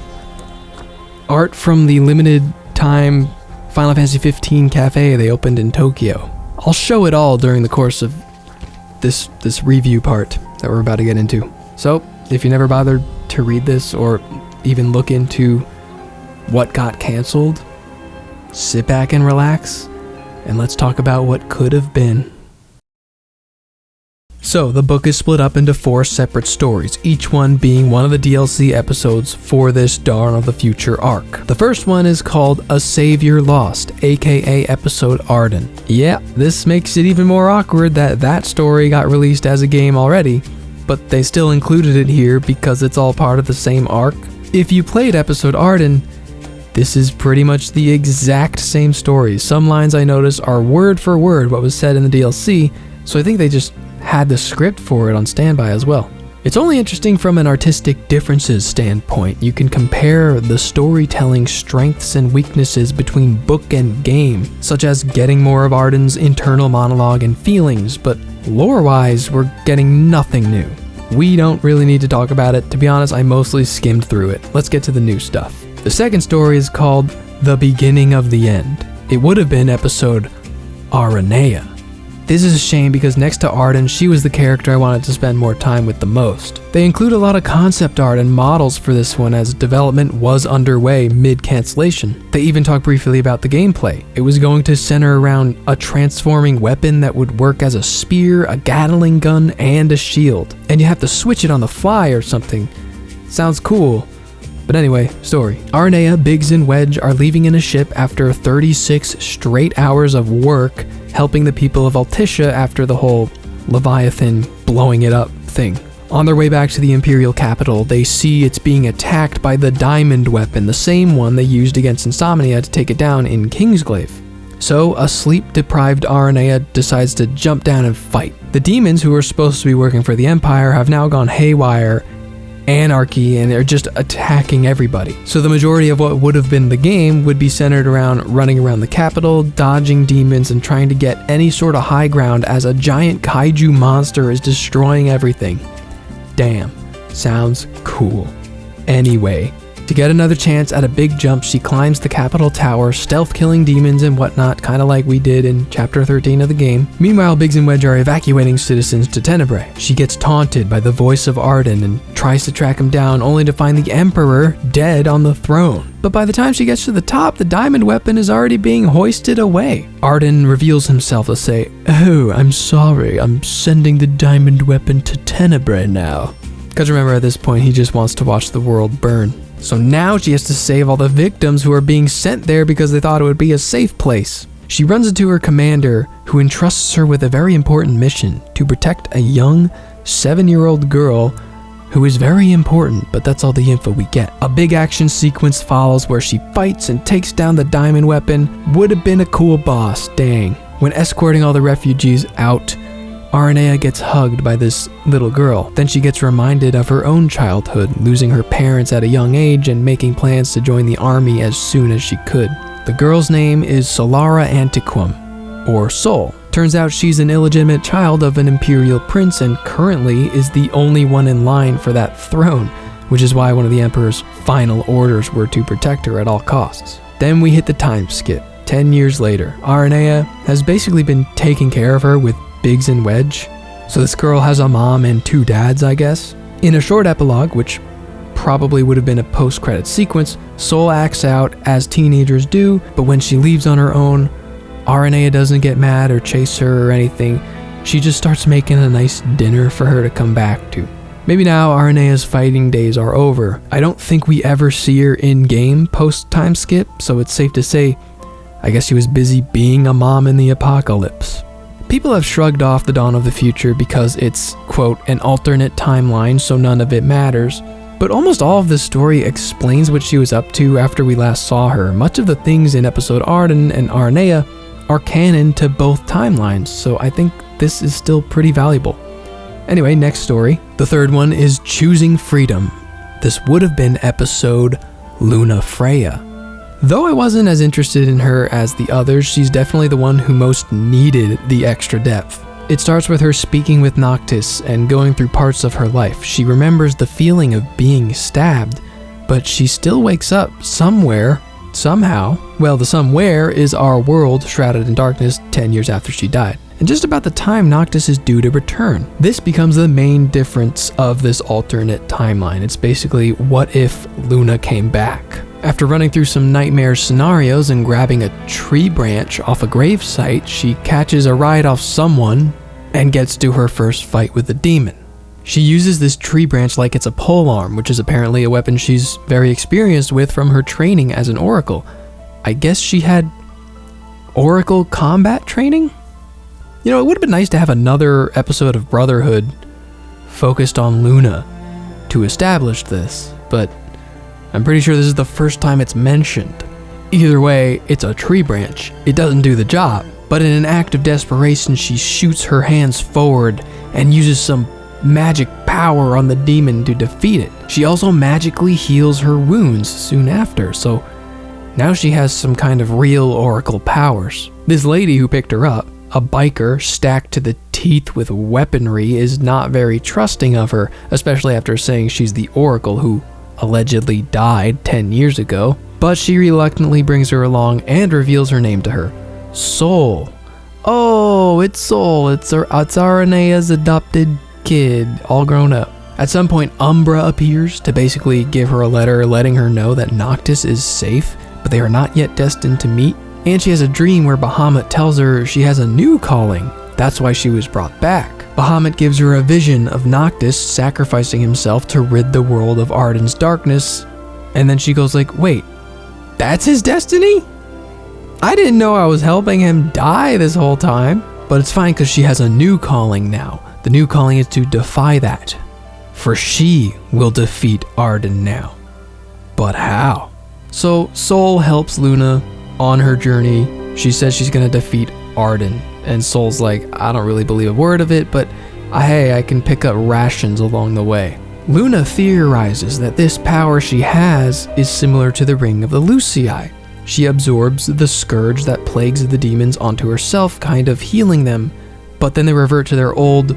art from the limited time Final Fantasy XV cafe they opened in Tokyo. I'll show it all during the course of this review part that we're about to get into. So, if you never bothered to read this or even look into what got canceled, sit back and relax, and let's talk about what could have been. So, the book is split up into 4 separate stories, each one being one of the DLC episodes for this Dawn of the Future arc. The first one is called A Savior Lost, aka episode Ardyn. Yeah, this makes it even more awkward that story got released as a game already, but they still included it here because it's all part of the same arc. If you played episode Ardyn, this is pretty much the exact same story. Some lines I noticed are word for word what was said in the DLC, so I think they just had the script for it on standby as well. It's only interesting from an artistic differences standpoint. You can compare the storytelling strengths and weaknesses between book and game, such as getting more of Ardyn's internal monologue and feelings, but lore-wise, we're getting nothing new. We don't really need to talk about it. To be honest, I mostly skimmed through it. Let's get to the new stuff. The second story is called The Beginning of the End. It would have been episode Aranea. This is a shame because next to Ardyn, she was the character I wanted to spend more time with the most. They include a lot of concept art and models for this one as development was underway mid-cancellation. They even talk briefly about the gameplay. It was going to center around a transforming weapon that would work as a spear, a Gatling gun, and a shield. And you have to switch it on the fly or something. Sounds cool. But anyway, story. Aranea, Biggs, and Wedge are leaving in a ship after 36 straight hours of work helping the people of Altissia after the whole Leviathan blowing it up thing. On their way back to the Imperial capital, they see it's being attacked by the diamond weapon, the same one they used against Insomnia to take it down in Kingsglaive. So, a sleep-deprived Aranea decides to jump down and fight. The demons who are supposed to be working for the Empire have now gone haywire, anarchy, and they're just attacking everybody. So the majority of what would have been the game would be centered around running around the capital, dodging demons, and trying to get any sort of high ground as a giant kaiju monster is destroying everything. Damn, sounds cool. Anyway, to get another chance at a big jump, she climbs the Capitol Tower, stealth killing demons and whatnot, kinda like we did in Chapter 13 of the game. Meanwhile, Biggs and Wedge are evacuating citizens to Tenebrae. She gets taunted by the voice of Ardyn and tries to track him down, only to find the Emperor dead on the throne. But by the time she gets to the top, the diamond weapon is already being hoisted away. Ardyn reveals himself to say, "Oh, I'm sorry, I'm sending the diamond weapon to Tenebrae now." Because remember, at this point, he just wants to watch the world burn. So now she has to save all the victims who are being sent there because they thought it would be a safe place. She runs into her commander, who entrusts her with a very important mission to protect a young 7-year-old girl who is very important, but that's all the info we get. A big action sequence follows where she fights and takes down the diamond weapon. Would have been a cool boss, dang. When escorting all the refugees out, Aranea gets hugged by this little girl. Then she gets reminded of her own childhood, losing her parents at a young age and making plans to join the army as soon as she could. The girl's name is Solara Antiquum, or Sol. Turns out she's an illegitimate child of an imperial prince and currently is the only one in line for that throne, which is why one of the Emperor's final orders were to protect her at all costs. Then we hit the time skip. 10 years later, Aranea has basically been taking care of her with Biggs and Wedge. So this girl has a mom and 2 dads, I guess. In a short epilogue, which probably would have been a post-credit sequence, Sol acts out as teenagers do, but when she leaves on her own, Aranea doesn't get mad or chase her or anything. She just starts making a nice dinner for her to come back to. Maybe now Aranea's fighting days are over. I don't think we ever see her in-game post-time skip, so it's safe to say, I guess she was busy being a mom in the apocalypse. People have shrugged off the Dawn of the Future because it's, quote, an alternate timeline, so none of it matters. But almost all of this story explains what she was up to after we last saw her. Much of the things in episode Ardyn and Aranea are canon to both timelines, so I think this is still pretty valuable. Anyway, next story. The third one is Choosing Freedom. This would have been episode Lunafreya. Though I wasn't as interested in her as the others, she's definitely the one who most needed the extra depth. It starts with her speaking with Noctis and going through parts of her life. She remembers the feeling of being stabbed, but she still wakes up somewhere, somehow. Well, the somewhere is our world shrouded in darkness 10 years after she died. And just about the time Noctis is due to return. This becomes the main difference of this alternate timeline. It's basically, what if Luna came back? After running through some nightmare scenarios and grabbing a tree branch off a gravesite, she catches a ride off someone and gets to her first fight with the demon. She uses this tree branch like it's a polearm, which is apparently a weapon she's very experienced with from her training as an oracle. I guess she had oracle combat training? You know, it would have been nice to have another episode of Brotherhood focused on Luna to establish this, but I'm pretty sure this is the first time it's mentioned. Either way, it's a tree branch. It doesn't do the job, but in an act of desperation, she shoots her hands forward and uses some magic power on the demon to defeat it. She also magically heals her wounds soon after, so now she has some kind of real oracle powers. This lady who picked her up, a biker stacked to the teeth with weaponry, is not very trusting of her, especially after saying she's the oracle who allegedly died 10 years ago, but she reluctantly brings her along and reveals her name to her. Sol. Oh, it's Sol. It's Aranea's adopted kid, all grown up. At some point, Umbra appears to basically give her a letter letting her know that Noctis is safe, but they are not yet destined to meet. And she has a dream where Bahamut tells her she has a new calling. That's why she was brought back. Bahamut gives her a vision of Noctis sacrificing himself to rid the world of Ardyn's darkness, and then she goes like, wait, that's his destiny? I didn't know I was helping him die this whole time. But it's fine because she has a new calling now, The new calling is to defy that, for she will defeat Ardyn now. But how? So Sol helps Luna on her journey. She says she's gonna defeat Ardyn, and Sol's like, I don't really believe a word of it, but hey, I can pick up rations along the way. Luna theorizes that this power she has is similar to the Ring of the Lucii. She absorbs the scourge that plagues the demons onto herself, kind of healing them, but then they revert to their old,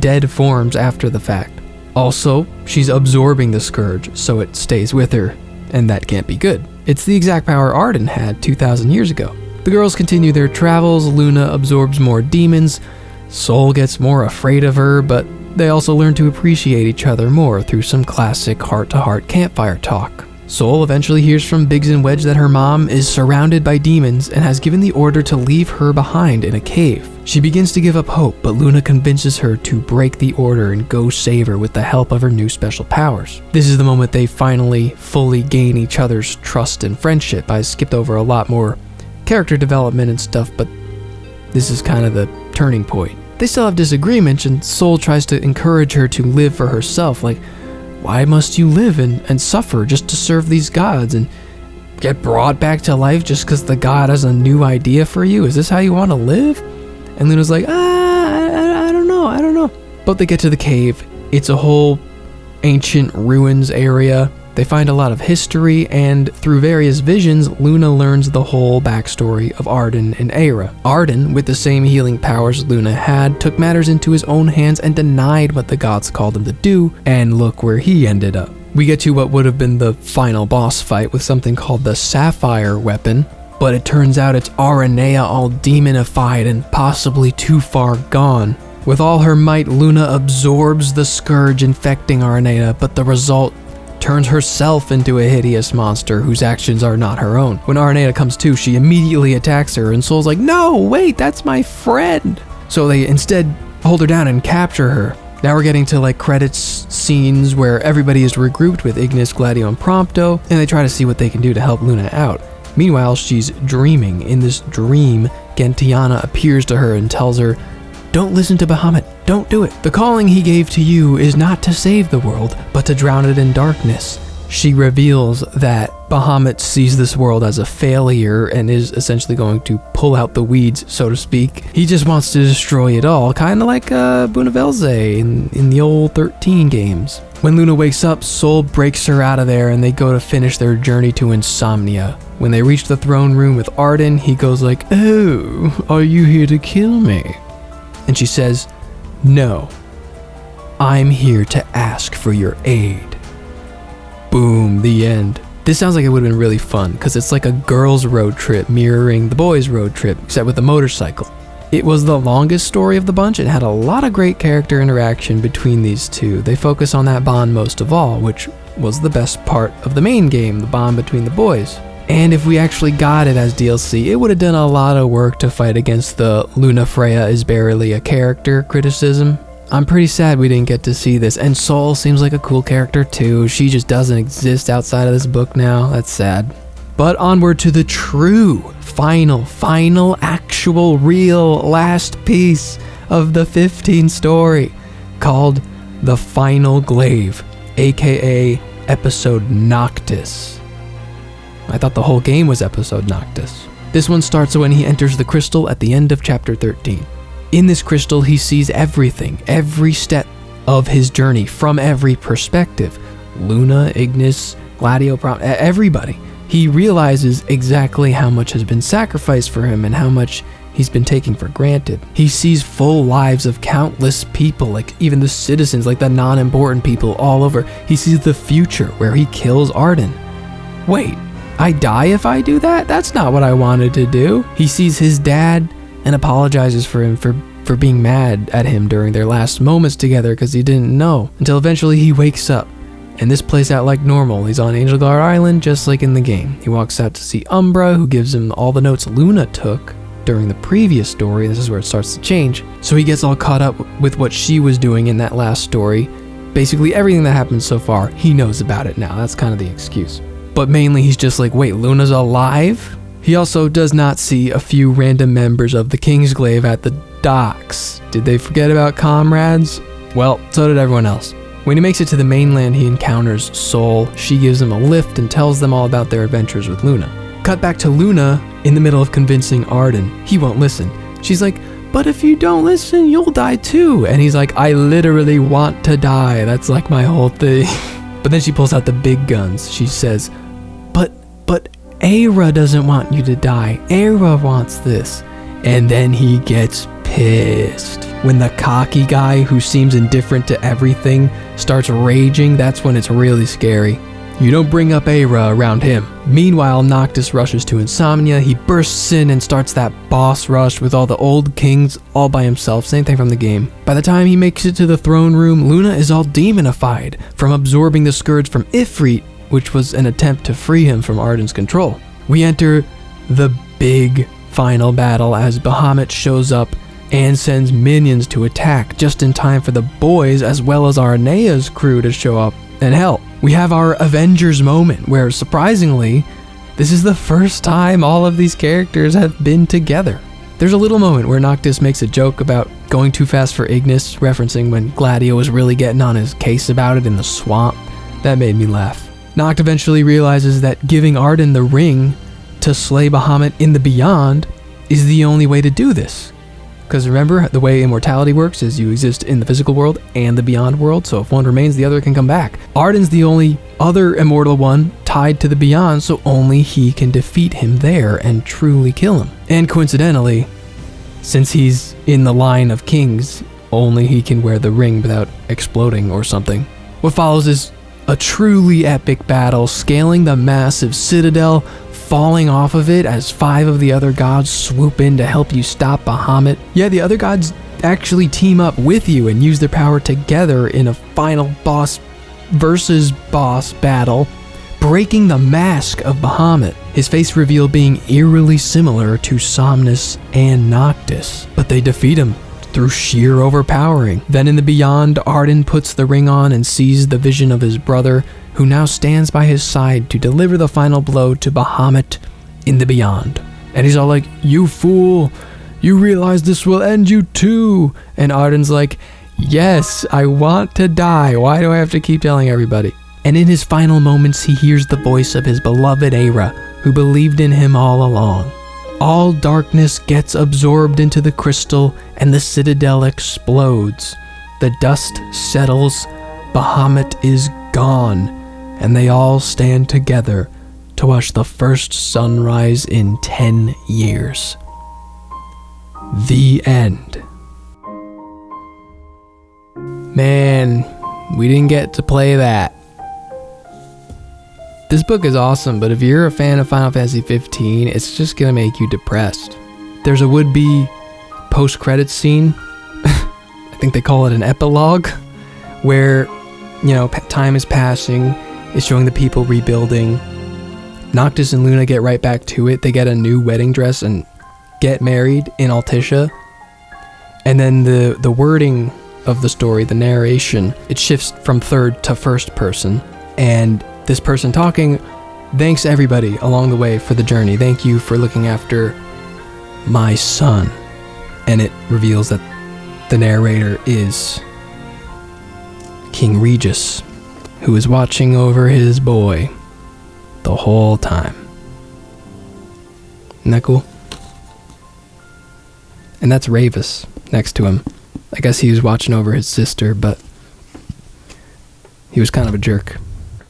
dead forms after the fact. Also, she's absorbing the scourge, so it stays with her, and that can't be good. It's the exact power Ardyn had 2,000 years ago. The girls continue their travels. Luna absorbs more demons. Sol gets more afraid of her, but they also learn to appreciate each other more through some classic heart-to-heart campfire talk. Sol eventually hears from Biggs and Wedge that her mom is surrounded by demons and has given the order to leave her behind in a cave. She begins to give up hope, but Luna convinces her to break the order and go save her with the help of her new special powers. This is the moment they finally fully gain each other's trust and friendship. I skipped over a lot more character development and stuff, but this is kind of the turning point. They still have disagreements, and Sol tries to encourage her to live for herself, like, why must you live and suffer just to serve these gods and get brought back to life just because the god has a new idea for you? Is this how you want to live? And Luna's like, I don't know. But they get to the cave. It's a whole ancient ruins area. They find a lot of history, and through various visions, Luna learns the whole backstory of Ardyn and Aira. Ardyn, with the same healing powers Luna had, took matters into his own hands and denied what the gods called him to do, and look where he ended up. We get to what would have been the final boss fight with something called the Sapphire weapon, but it turns out it's Aranea all demonified and possibly too far gone. With all her might, Luna absorbs the scourge infecting Aranea, but the result turns herself into a hideous monster whose actions are not her own. When Aranea comes to, she immediately attacks her, and Sol's like, no, wait, that's my friend. So they instead hold her down and capture her. Now we're getting to like credits scenes where everybody is regrouped with Ignis, Gladiolus, and Prompto, and they try to see what they can do to help Luna out. Meanwhile, she's dreaming. In this dream, Gentiana appears to her and tells her, don't listen to Bahamut, don't do it. The calling he gave to you is not to save the world, but to drown it in darkness. She reveals that Bahamut sees this world as a failure and is essentially going to pull out the weeds, so to speak. He just wants to destroy it all, kind of like Bunavelze in the old 13 games. When Luna wakes up, Sol breaks her out of there and they go to finish their journey to Insomnia. When they reach the throne room with Ardyn, he goes like, oh, are you here to kill me? And she says, no, I'm here to ask for your aid. Boom, the end. This sounds like it would have been really fun, because it's like a girls' road trip mirroring the boys' road trip, except with a motorcycle. It was the longest story of the bunch. It had a lot of great character interaction between these two. They focus on that bond most of all, which was the best part of the main game, the bond between the boys. And if we actually got it as DLC, it would have done a lot of work to fight against the Lunafreya is barely a character criticism. I'm pretty sad we didn't get to see this, and Sol seems like a cool character too. She just doesn't exist outside of this book now. That's sad. But onward to the true, final, actual, real last piece of the 15 story, called The Final Glaive, aka Episode Noctis. I thought the whole game was Episode Noctis. This one starts when he enters the crystal at the end of chapter 13. In this crystal, he sees everything, every step of his journey from every perspective. Luna, Ignis, Gladiolus, Prompto, everybody. He realizes exactly how much has been sacrificed for him and how much he's been taking for granted. He sees full lives of countless people, like even the citizens, like the non-important people all over. He sees the future where he kills Ardyn. Wait, I die if I do that? That's not what I wanted to do. He sees his dad and apologizes for him for being mad at him during their last moments together because he didn't know. Until eventually he wakes up, and this plays out like normal. He's on Angel Guard Island just like in the game. He walks out to see Umbra, who gives him all the notes Luna took during the previous story. This is where it starts to change. So he gets all caught up with what she was doing in that last story. Basically everything that happened so far, he knows about it now. That's kind of the excuse. But mainly he's just like, wait, Luna's alive? He also does not see a few random members of the Kingsglaive at the docks. Did they forget about Comrades? Well, so did everyone else. When he makes it to the mainland, he encounters Sol. She gives him a lift and tells them all about their adventures with Luna. Cut back to Luna in the middle of convincing Ardyn. He won't listen. She's like, but if you don't listen, you'll die too. And he's like, I literally want to die. That's like my whole thing. But then she pulls out the big guns. She says, but Era doesn't want you to die. Era wants this. And then he gets pissed. When the cocky guy who seems indifferent to everything starts raging, that's when it's really scary. You don't bring up Era around him. Meanwhile, Noctis rushes to Insomnia. He bursts in and starts that boss rush with all the old kings all by himself. Same thing from the game. By the time he makes it to the throne room, Luna is all demonified from absorbing the scourge from Ifrit, which was an attempt to free him from Ardyn's control. We enter the big final battle as Bahamut shows up and sends minions to attack just in time for the boys as well as Aranea's crew to show up and help. We have our Avengers moment where, surprisingly, this is the first time all of these characters have been together. There's a little moment where Noctis makes a joke about going too fast for Ignis, referencing when Gladio was really getting on his case about it in the swamp. That made me laugh. Noct eventually realizes that giving Ardyn the ring to slay Bahamut in the Beyond is the only way to do this. Because remember, the way immortality works is you exist in the physical world and the Beyond world, so if one remains, the other can come back. Ardyn's the only other immortal one tied to the Beyond, so only he can defeat him there and truly kill him. And coincidentally, since he's in the line of kings, only he can wear the ring without exploding or something. What follows is a truly epic battle, scaling the massive citadel, falling off of it as 5 of the other gods swoop in to help you stop Bahamut. Yeah, the other gods actually team up with you and use their power together in a final boss versus boss battle, breaking the mask of Bahamut, his face reveal being eerily similar to Somnus and Noctis. But they defeat him through sheer overpowering. Then in the Beyond, Ardyn puts the ring on and sees the vision of his brother, who now stands by his side to deliver the final blow to Bahamut in the Beyond. And he's all like, you fool, you realize this will end you too. And Ardyn's like, yes, I want to die. Why do I have to keep telling everybody? And in his final moments, he hears the voice of his beloved Era, who believed in him all along. All darkness gets absorbed into the crystal and the citadel explodes. The dust settles, Bahamut is gone, and they all stand together to watch the first sunrise in 10 years. The end. Man, we didn't get to play that. This book is awesome, but if you're a fan of Final Fantasy 15, it's just gonna make you depressed. There's a would-be post-credits scene, I think they call it an epilogue, where, you know, time is passing, it's showing the people rebuilding. Noctis and Luna get right back to it, they get a new wedding dress and get married in Altissia. And then the wording of the story, the narration, it shifts from third to first person, and this person talking thanks everybody along the way for the journey. Thank you for looking after my son. And it reveals that the narrator is King Regis, who is watching over his boy the whole time. Isn't that cool? And that's Ravis next to him. I guess he was watching over his sister, but he was kind of a jerk.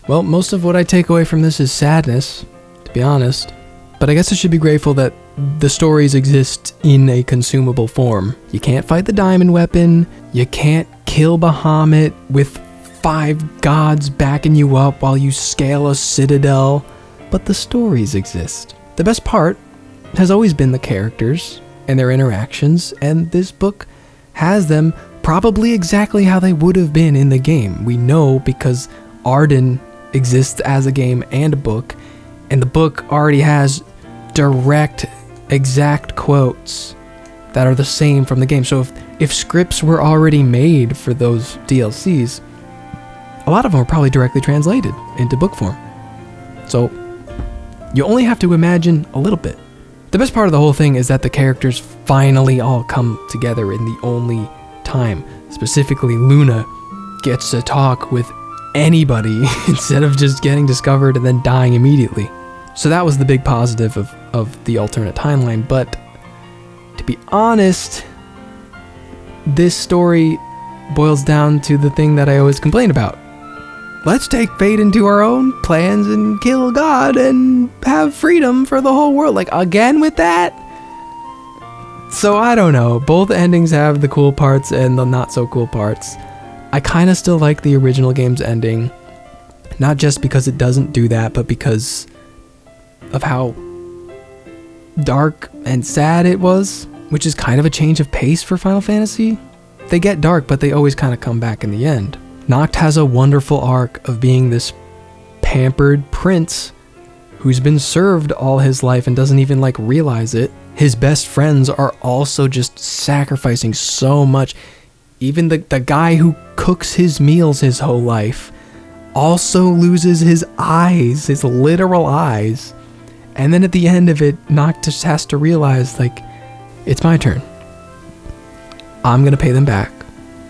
Well, most of what I take away from this is sadness, to be honest. But I guess I should be grateful that the stories exist in a consumable form. You can't fight the diamond weapon. You can't kill Bahamut with 5 gods backing you up while you scale a citadel. But the stories exist. The best part has always been the characters and their interactions, and this book has them probably exactly how they would have been in the game. We know because Ardyn exists as a game and a book, and the book already has direct, exact quotes that are the same from the game. So if scripts were already made for those DLCs, a lot of them are probably directly translated into book form. So you only have to imagine a little bit, The best part of the whole thing is that the characters finally all come together in the only time. Specifically, Luna gets to talk with anybody instead of just getting discovered and then dying immediately. So that was the big positive of the alternate timeline. But to be honest, this story boils down to the thing that I always complain about. Let's take fate into our own plans and kill God and have freedom for the whole world. Like, again with that? So I don't know. Both endings have the cool parts and the not so cool parts. I kind of still like the original game's ending. Not just because it doesn't do that, but because of how dark and sad it was, which is kind of a change of pace for Final Fantasy. They get dark, but they always kind of come back in the end. Noct has a wonderful arc of being this pampered prince who's been served all his life and doesn't even like realize it. His best friends are also just sacrificing so much. Even the guy who cooks his meals his whole life also loses his eyes, his literal eyes. And then at the end of it, Noct just has to realize, like, it's my turn. I'm gonna pay them back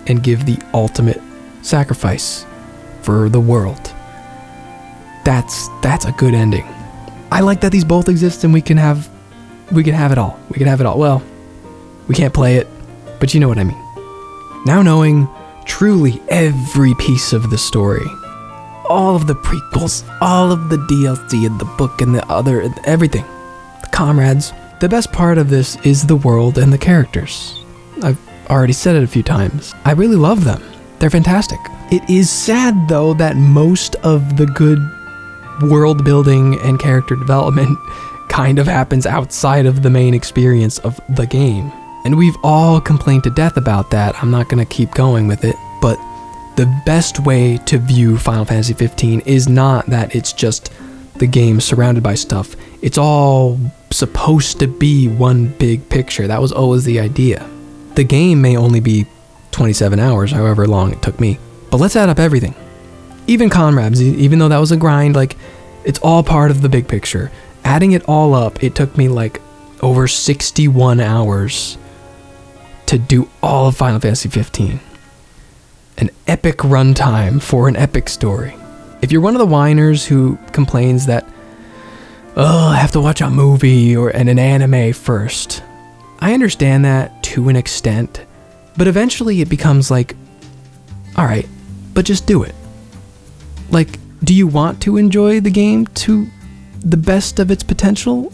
and give the ultimate sacrifice for the world. That's a good ending. I like that these both exist and we can have it all. We can have it all. Well, we can't play it, but you know what I mean. Now knowing truly every piece of the story, all of the prequels, all of the DLC and the book and the other, everything, the Comrades, the best part of this is the world and the characters. I've already said it a few times. I really love them. They're fantastic. It is sad though that most of the good world building and character development kind of happens outside of the main experience of the game. And we've all complained to death about that. I'm not gonna keep going with it, but the best way to view Final Fantasy 15 is not that it's just the game surrounded by stuff. It's all supposed to be one big picture. That was always the idea. The game may only be 27 hours, however long it took me. But let's add up everything. Even Comrades, even though that was a grind, like, it's all part of the big picture. Adding it all up, it took me like over 61 hours to do all of Final Fantasy 15. An epic runtime for an epic story. If you're one of the whiners who complains that, oh, I have to watch a movie or an anime first, I understand that to an extent, but eventually it becomes like, alright, but just do it. Like, do you want to enjoy the game to the best of its potential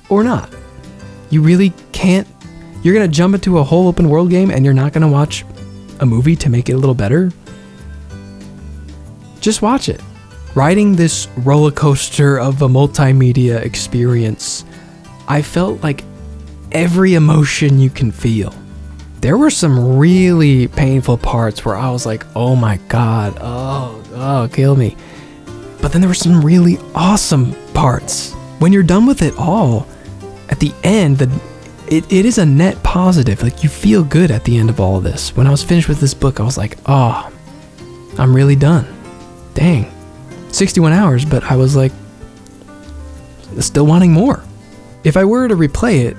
or not? You really can't. You're gonna jump into a whole open world game and you're not gonna watch a movie to make it a little better? Just watch it. Riding this roller coaster of a multimedia experience, I felt like every emotion you can feel. There were some really painful parts where I was like, oh my god, oh, kill me. But then there were some really awesome parts. When you're done with it all, at the end, it is a net positive. Like, you feel good at the end of all of this. When I was finished with this book, I was like, oh, I'm really done. Dang. 61 hours, but I was like, still wanting more. If I were to replay it,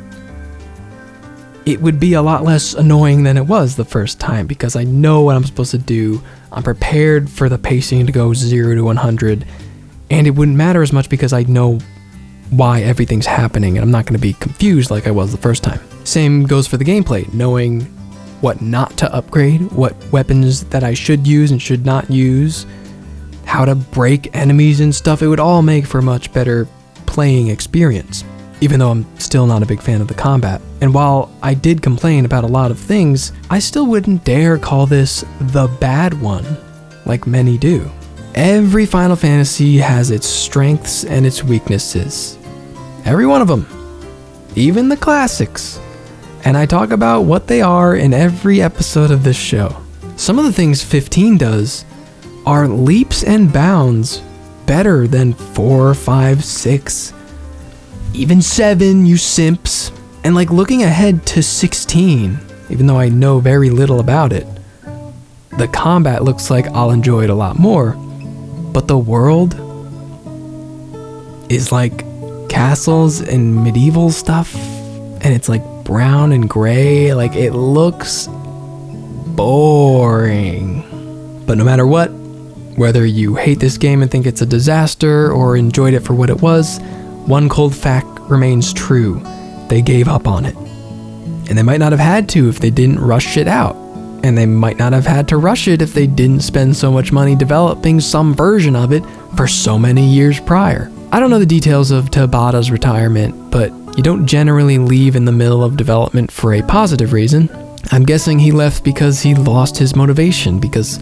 it would be a lot less annoying than it was the first time because I know what I'm supposed to do. I'm prepared for the pacing to go 0 to 100, and it wouldn't matter as much because I know why everything's happening and I'm not going to be confused like I was the first time. Same goes for the gameplay, knowing what not to upgrade, what weapons that I should use and should not use, how to break enemies and stuff. It would all make for a much better playing experience, even though I'm still not a big fan of the combat. And while I did complain about a lot of things, I still wouldn't dare call this the bad one, like many do. Every Final Fantasy has its strengths and its weaknesses. Every one of them. Even the classics. And I talk about what they are in every episode of this show. Some of the things 15 does are leaps and bounds better than 4, 5, 6, even 7, you simps. And like looking ahead to 16, even though I know very little about it, the combat looks like I'll enjoy it a lot more. But the world is like castles and medieval stuff, and it's like brown and gray. Like, it looks boring. But no matter what, whether you hate this game and think it's a disaster or enjoyed it for what it was, one cold fact remains true. They gave up on it. And they might not have had to if they didn't rush it out. And they might not have had to rush it if they didn't spend so much money developing some version of it for so many years prior. I don't know the details of Tabata's retirement, but you don't generally leave in the middle of development for a positive reason. I'm guessing he left because he lost his motivation, because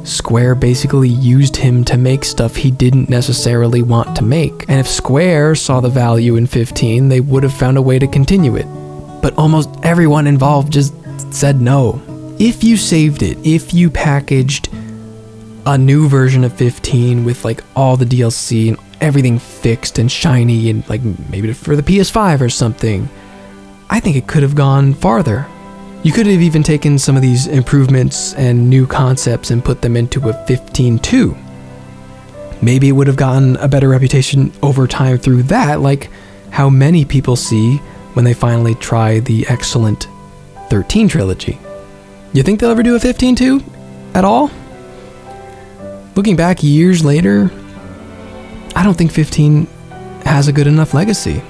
Square basically used him to make stuff he didn't necessarily want to make. And if Square saw the value in 15, they would have found a way to continue it. But almost everyone involved just said no. If you saved it, if you packaged a new version of 15 with like all the DLC and everything fixed and shiny and like maybe for the PS5 or something, I think it could have gone farther. You could have even taken some of these improvements and new concepts and put them into a 15.2. Maybe it would have gotten a better reputation over time through that, like how many people see when they finally try the excellent 13 trilogy. You think they'll ever do a 15.2 at all? Looking back years later, I don't think 15 has a good enough legacy.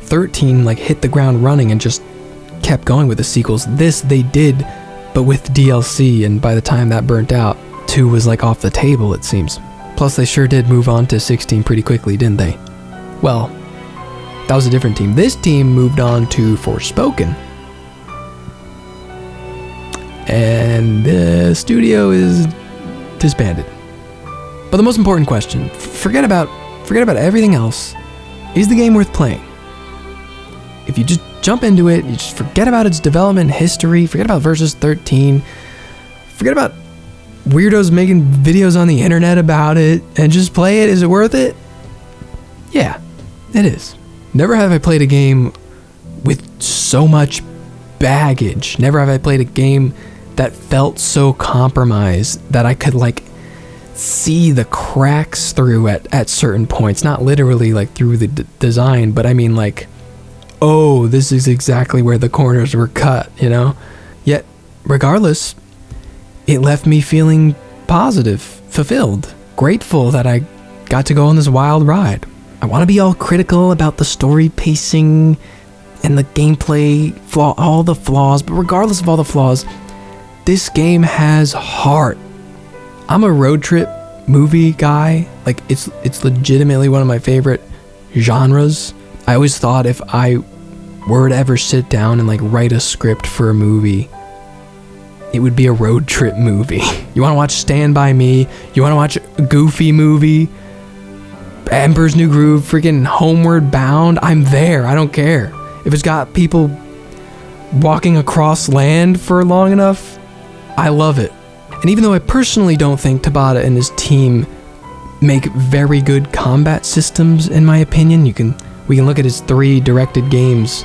13 like hit the ground running and just kept going with the sequels. This they did, but with DLC, and by the time that burnt out, 2 was like off the table, it seems. Plus they sure did move on to 16 pretty quickly, didn't they? Well, that was a different team. This team moved on to Forspoken. And the studio is disbanded. But the most important question, forget about everything else. Is the game worth playing? If you just jump into it, you just forget about its development history, forget about Versus 13, forget about weirdos making videos on the internet about it, and just play it, is it worth it? Yeah, it is. Never have I played a game with so much baggage. Never have I played a game that felt so compromised that I could like see the cracks through at certain points. Not literally like through the design, but I mean like, oh, this is exactly where the corners were cut, you know? Yet, regardless, it left me feeling positive, fulfilled, grateful that I got to go on this wild ride. I want to be all critical about the story pacing and the gameplay, all the flaws, but regardless of all the flaws, this game has heart. I'm a road trip movie guy. Like, it's legitimately one of my favorite genres. I always thought if I were to ever sit down and like write a script for a movie, it would be a road trip movie. You want to watch Stand By Me? You want to watch a Goofy movie? Emperor's New Groove? Freaking Homeward Bound? I'm there. I don't care. If it's got people walking across land for long enough, I love it. And even though I personally don't think Tabata and his team make very good combat systems, in my opinion, we can look at his 3 directed games,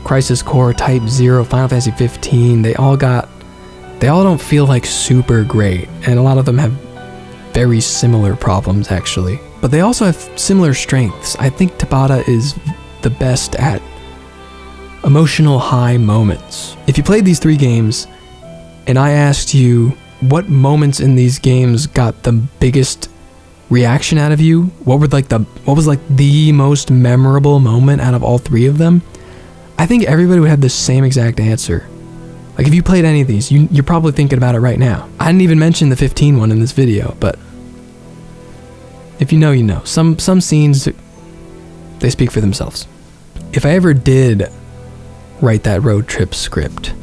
Crisis Core, Type 0, Final Fantasy 15. They all don't feel like super great, and a lot of them have very similar problems actually. But they also have similar strengths. I think Tabata is the best at emotional high moments. If you played these 3 games, and I asked you what moments in these games got the biggest reaction out of you, what was the most memorable moment out of all 3 of them, I think everybody would have the same exact answer. Like, if you played any of these, you're probably thinking about it right now. I didn't even mention the 15 one in this video, but if you know, you know. Some scenes, they speak for themselves. If I ever did write that road trip script,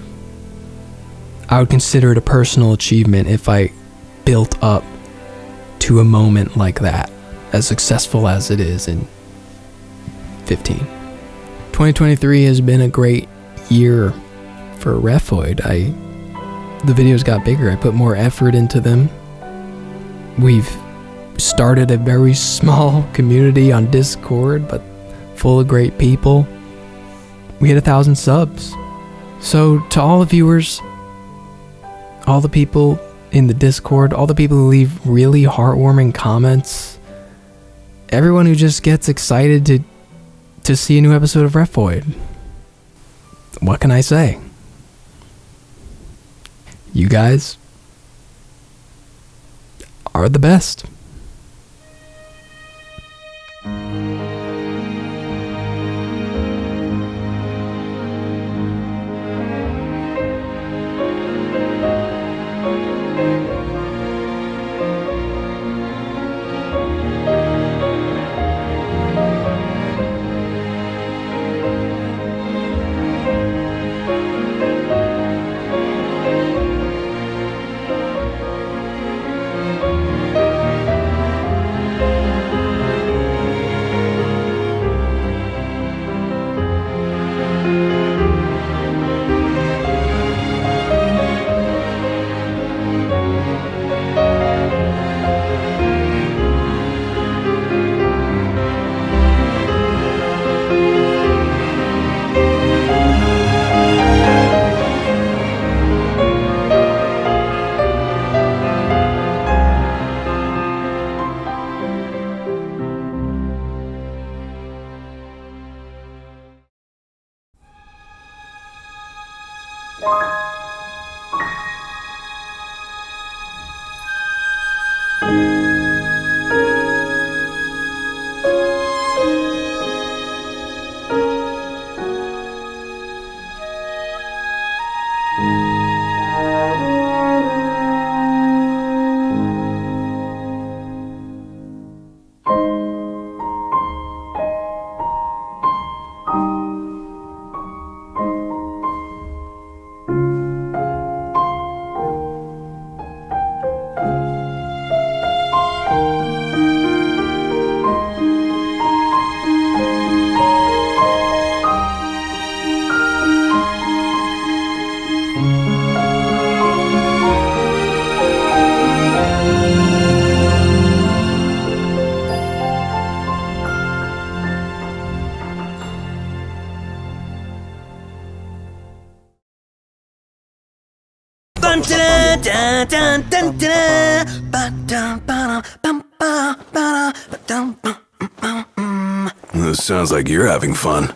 I would consider it a personal achievement if I built up to a moment like that, as successful as it is in 15. 2023 has been a great year for REFFOID. The videos got bigger. I put more effort into them. We've started a very small community on Discord, but full of great people. We hit 1,000 subs. So to all the viewers, all the people in the Discord, all the people who leave really heartwarming comments, everyone who just gets excited to to see a new episode of REFFOID. What can I say? You guys are the best. This sounds like you're having fun.